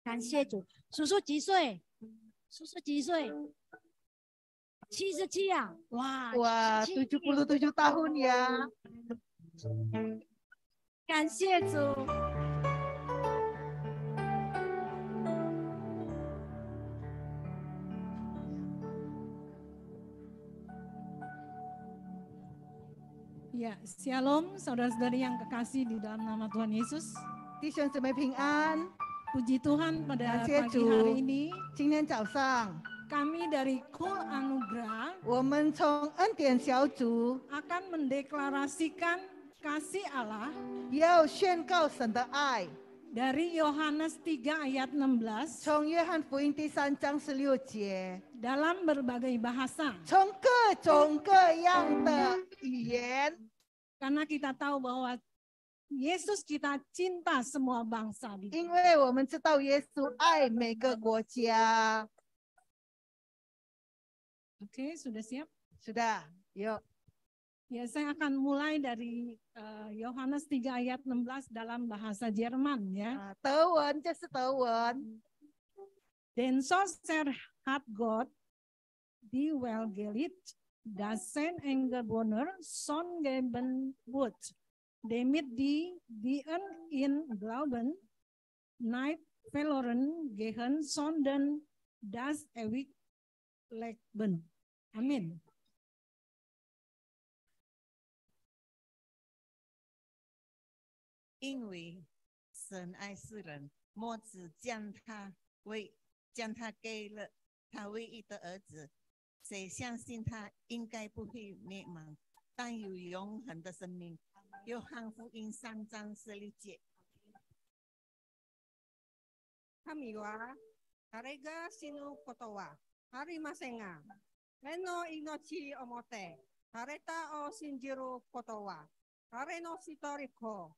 感谢主，叔叔几岁？叔叔几岁？77啊！哇 Wah, 77 tahun ya. 感谢主。 Ya, Shalom saudara-saudari yang kekasih di dalam nama Tuhan Yesus. 弟兄姊妹平安， Puji Tuhan pada 感谢 pagi 主 hari ini 今天早上 kami dari KUL Anugerah 我们从恩典小组 akan mendeklarasikan kasih Allah 要宣告神的爱， dari Yohanes 3 ayat 16从约翰福音第3章16节， dalam berbagai bahasa. 从各种各样的语言， Karena kita tahu bahwa Yesus kita cinta semua bangsa. 因为我们知道耶稣爱每个国家。 Oke, sudah siap? sudah, yuk. Ya, saya akan mulai dari Yohanes 3 ayat 16 dalam bahasa Jerman ya. 德文就是德文。 Denn so sehr hat Gott die Welt geliebt, dass sein Eingeborenen Sohn geben wird, damit die ihn glauben, nicht verloren gehen, sondern das ewige Leben. Amin. 因为神爱世人，莫只将他给了他唯一的儿子，谁相信他，应该不会灭亡，但有永恒的生命。约翰福音3章16节。 Kamiwa, harega sinu kotowa, hari masenga, reno inochi omote, hareta o shinjiru kotowa, hareno sitoriko,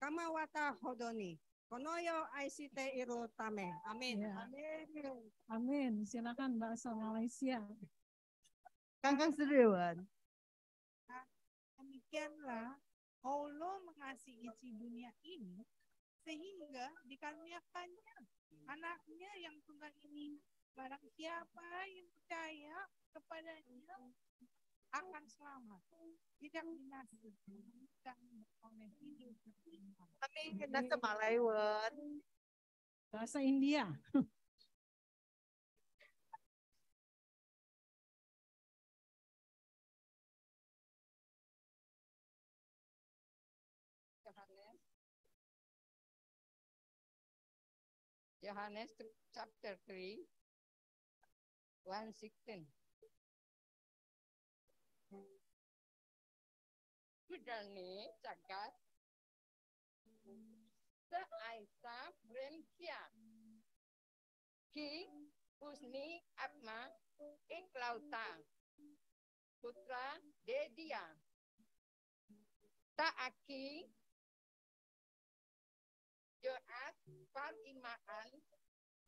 kamawata hodoni, konoyo aisite iru tame. Amin. Ya. Amin. Amin. Silakan bahasa Malaysia. 刚刚是日文。 Demikianlah Allah mengasihi dunia ini sehingga dikaruniakannya anaknya yang tunggal ini. Barang siapa yang percaya kepadanya akan selamat, tidak binasa, dan beroleh hidup. Amin. Nasa Malay文。 Bahasa India. Yohanes chapter 3, 1:16. Budalni cagat seaisa bremkia ki usni atma iklauta putra dedia taaki joat par imaan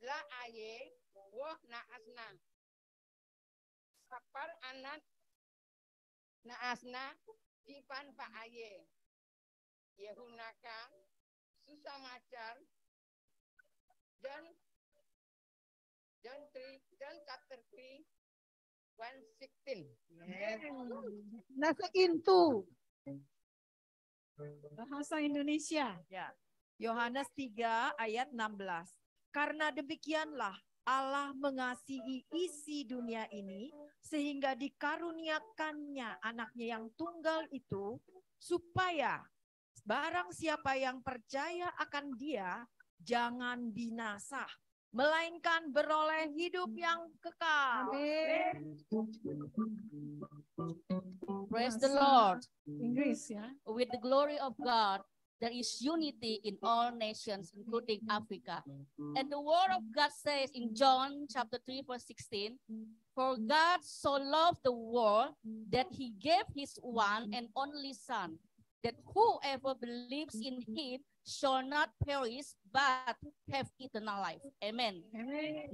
la aye woh na asna sapar anak na asna dipan pa aye yehunaka susamacar dan chapter 3 1:16. Nasa into. Bahasa Indonesia. Ya. Yohanes 3 ayat 16. Karena demikianlah Allah mengasihi isi dunia ini sehingga dikaruniakannya anaknya yang tunggal itu supaya barang siapa yang percaya akan dia jangan binasa melainkan beroleh hidup yang kekal. Amin. Praise the Lord. Inggris ya. With the glory of God, there is unity in all nations, including Africa. And the word of God says in John chapter 3, verse 16, for God so loved the world that he gave his one and only Son, that whoever believes in him shall not perish, but have eternal life. Amen. Amen.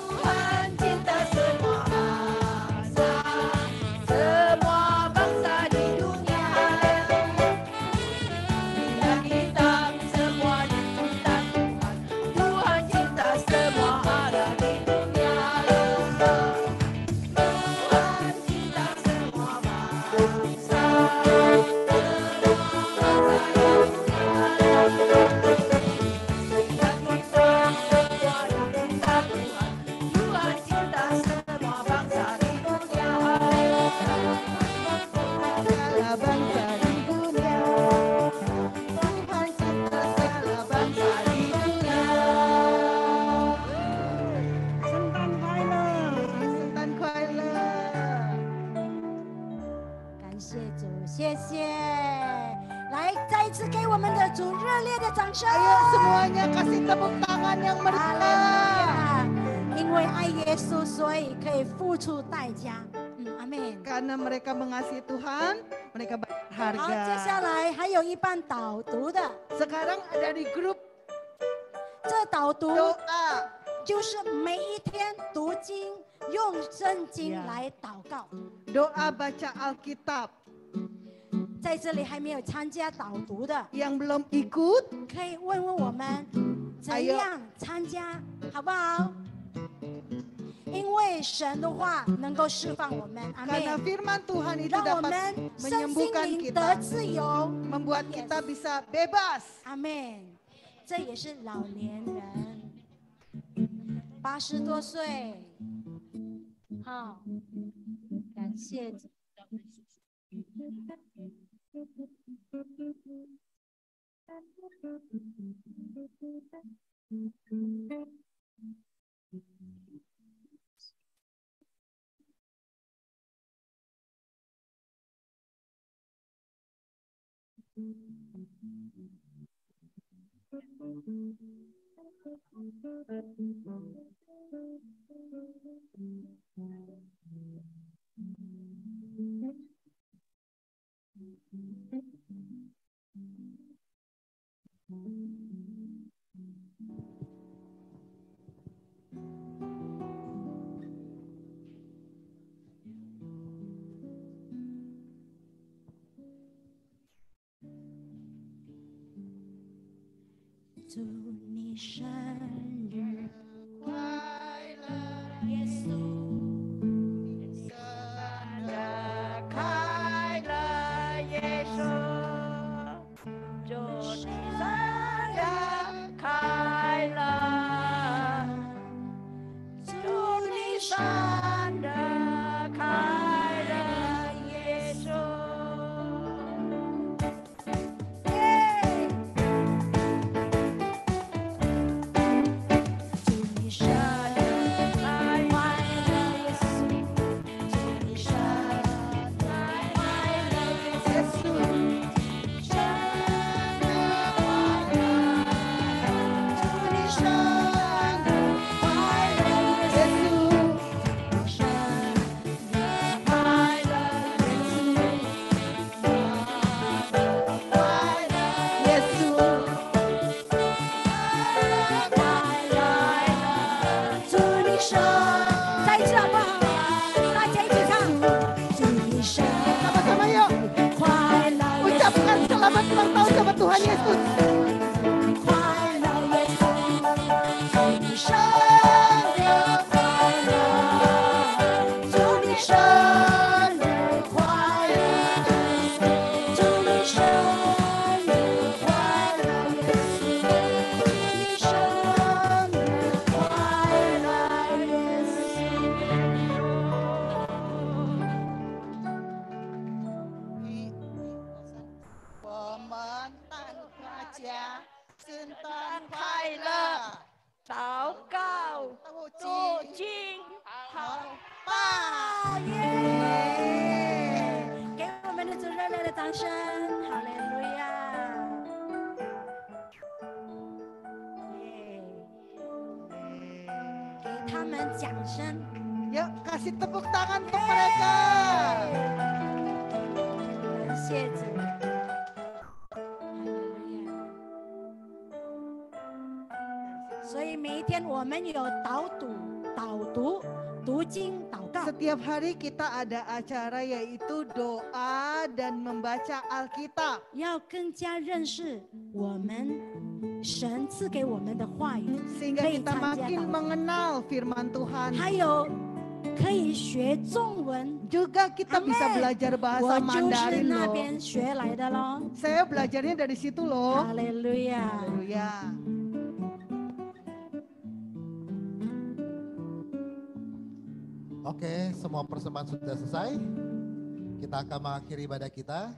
Tuhan cinta semua bangsa, semua bangsa di dunia. Bintang hitam semua diputar Tuhan. Tuhan cinta semua ada di dunia. Tuhan cinta semua bangsa, Ayo semuanya kasih tepuk tangan yang meriah. 因为爱耶稣，所以可以付出代价。阿门。 Karena mereka mengasihi Tuhan, mereka 好，接 berharga. 下来还有一班导读的， Sekarang ada di grup 这导读 doa. 就是每一天读经，用圣经来祷告。 Doa baca Alkitab. 在这里还没有参加导读的， Yang belum ikut, 可以问问我们怎样参加，好不好？因为神的话能够释放我们，阿 karena 门。 firman Tuhan itu 让我 dapat 们身心 menyembuhkan 灵 kita, 得自由， membuat kita bisa bebas. 阿门。这也是老年人，80多岁，好，感谢主。 祝你生日快乐，耶稣！生日快乐，耶稣！祝生日快乐，耶稣。耶祝你生日快乐，耶稣。祝你生日快乐，耶稣。生日快乐，祝你生日快乐，耶稣。生日快乐，耶稣。快乐，耶稣。祝你生，再一次好不好？大家一起唱。祝你生Sama-sama yuk. 快乐，耶 Ucapkan 稣。 selamat ulang tahun sama Tuhan Yesus. 快乐，耶稣。祝你生日快乐，祝你生日快乐，祝你生日快乐，耶稣。祝你生日快乐，耶Pemerintahan Raja Sultan 快乐，祷告，祝敬，好吧，耶！给我们的主热烈的掌声，哈利路亚！耶！给他们掌声。 Yuk kasih tepuk tangan untuk mereka. 感谢主。哈利路亚。所以每一天我们有导读、读经、祷告。 Setiap hari kita ada acara yaitu doa dan membaca Alkitab. 要更加认识我们神赐给我们的话语， Sehingga 可以 kita 参加 makin 祷告， mengenal firman Tuhan. 还有可以学中文。 Juga kita bisa belajar 我 bahasa 就是 Mandarin 那 loh. 边学来的咯。 Saya belajarnya dari situ loh. 哈利路亚。 Haleluya. Oke, semua persembahan sudah selesai. Kita akan mengakhiri ibadah kita.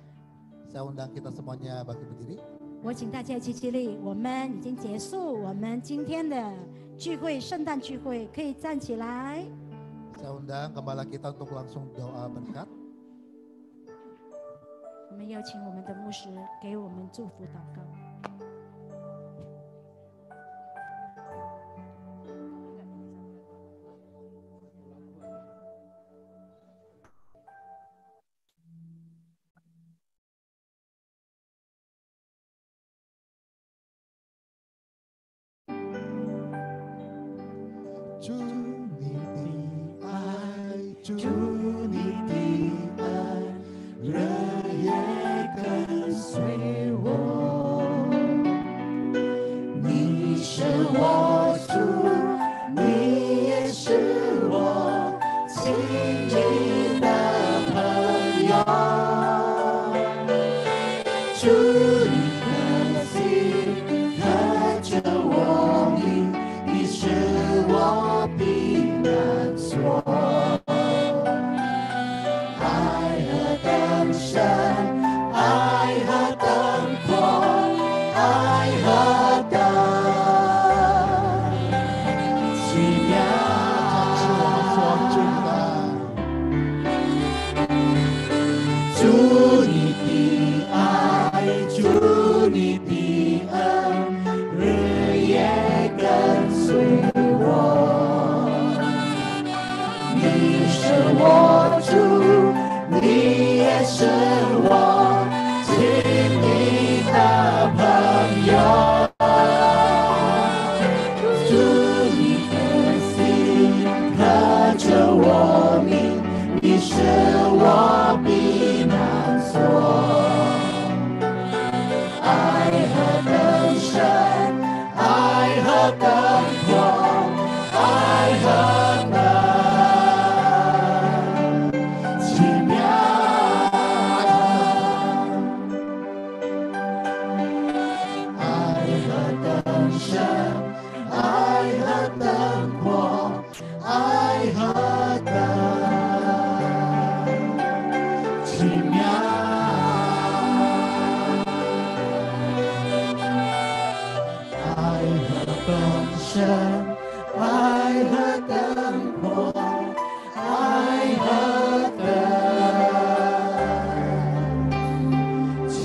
Saya undang kita semuanya bangkit berdiri. 我请大家一起起立，我们已经结束我们今天的聚会，圣诞聚会，可以站起来。 Saya undang gembala kita untuk langsung doa berkat. 我们有请我们的牧师给我们祝福祷告。 祝你的爱，祝你的爱，热烈跟随我。你是我主，你也是我亲密的朋友。祝你的心和着我命，你是我避难所。和灯火，爱和灯，亲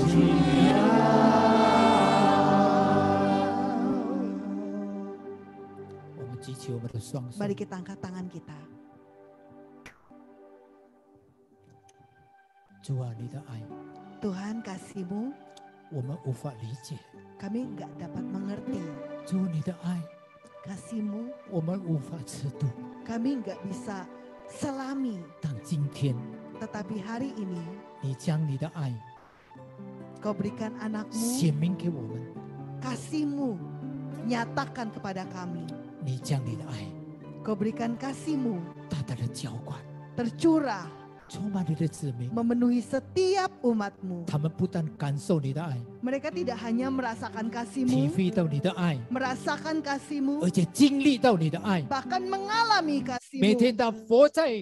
爱。我们举起我们的双手， Mari kita angkat tangan kita. 主啊，你的爱， Tuhan, kasih-Mu 我们无法理解。 kami nggak dapat mengerti. 主，你的爱， Kasih-Mu 我们无法吃度。 kami nggak bisa selami. 但今天， Tetapi hari ini 你将你的爱 Kau berikan 显 anak-Mu, 明给我们， kasih-Mu nyatakan kepada kami. 你将你的爱 Kau berikan kasih-Mu 大大的浇灌， tercurah 充满你的子民。 memenuhi setiap umat-Mu. 他们不但感受你的爱， Mereka tidak hanya merasakan 体 kasih-Mu, 会到你的爱， merasakan kasih-Mu, 而且经历到你的爱。 bahkan mengalami 每 kasih-Mu. 天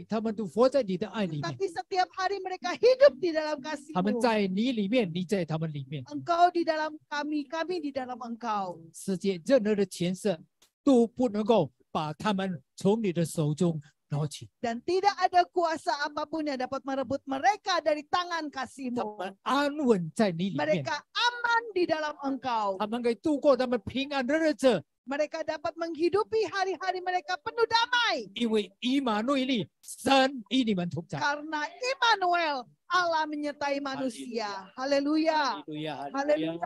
他们都活在你的爱里面， Tapi setiap hari mereka hidup di dalam 他们 kasih-Mu. 在你里面，你在他们里面。 Engkau di dalam kami, kami di dalam Engkau. 世界任何的权势都不能够把他们从你的手中拿起。 Dan tidak ada kuasa apapun yang dapat merebut mereka dari tangan 他 kasih-Mu. 们安稳在你里面， Mereka aman di dalam Engkau. 他们可以度过他们平安的日子， Mereka dapat menghidupi hari-hari mereka penuh damai. 因为以马内利，神与你们同在。 Karena Immanuel, Allah menyertai manusia. Haleluya. Haleluya，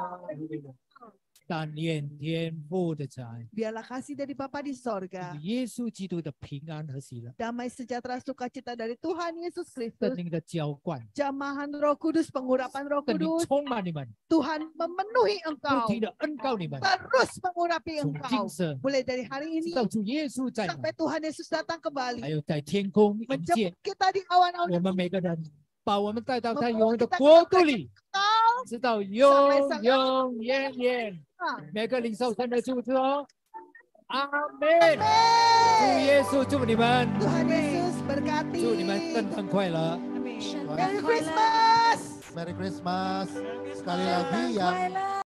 但愿天父的慈爱， Biarlah kasih dari Bapa di sorga, 耶稣基督的平安和喜乐， damai sejahtera sukacita dari Tuhan Yesus 圣 Kristus, 灵的浇灌， jamahan Roh Kudus, pengurapan Roh 圣灵 Kudus, 充满你们， Tuhan memenuhi 不 engkau, 停的恩膏你们， terus mengurapi 从 engkau. 今生 Mulai dari hari 直 ini 到主耶稣再来， sampai Tuhan Yesus datang 还 kembali, 有在天空迎接 menjemput kita di awan-awan 我们每个人，把我们带到他 membawa 永远的 kita 国 ke 度里， engkau. 直到永永远远。每个领受神的祝福哦，阿门。主耶稣祝你们， Tuhan Yesus berkati. 祝你们圣诞快乐。 Merry Christmas. Merry Christmas. Sekali lagi yang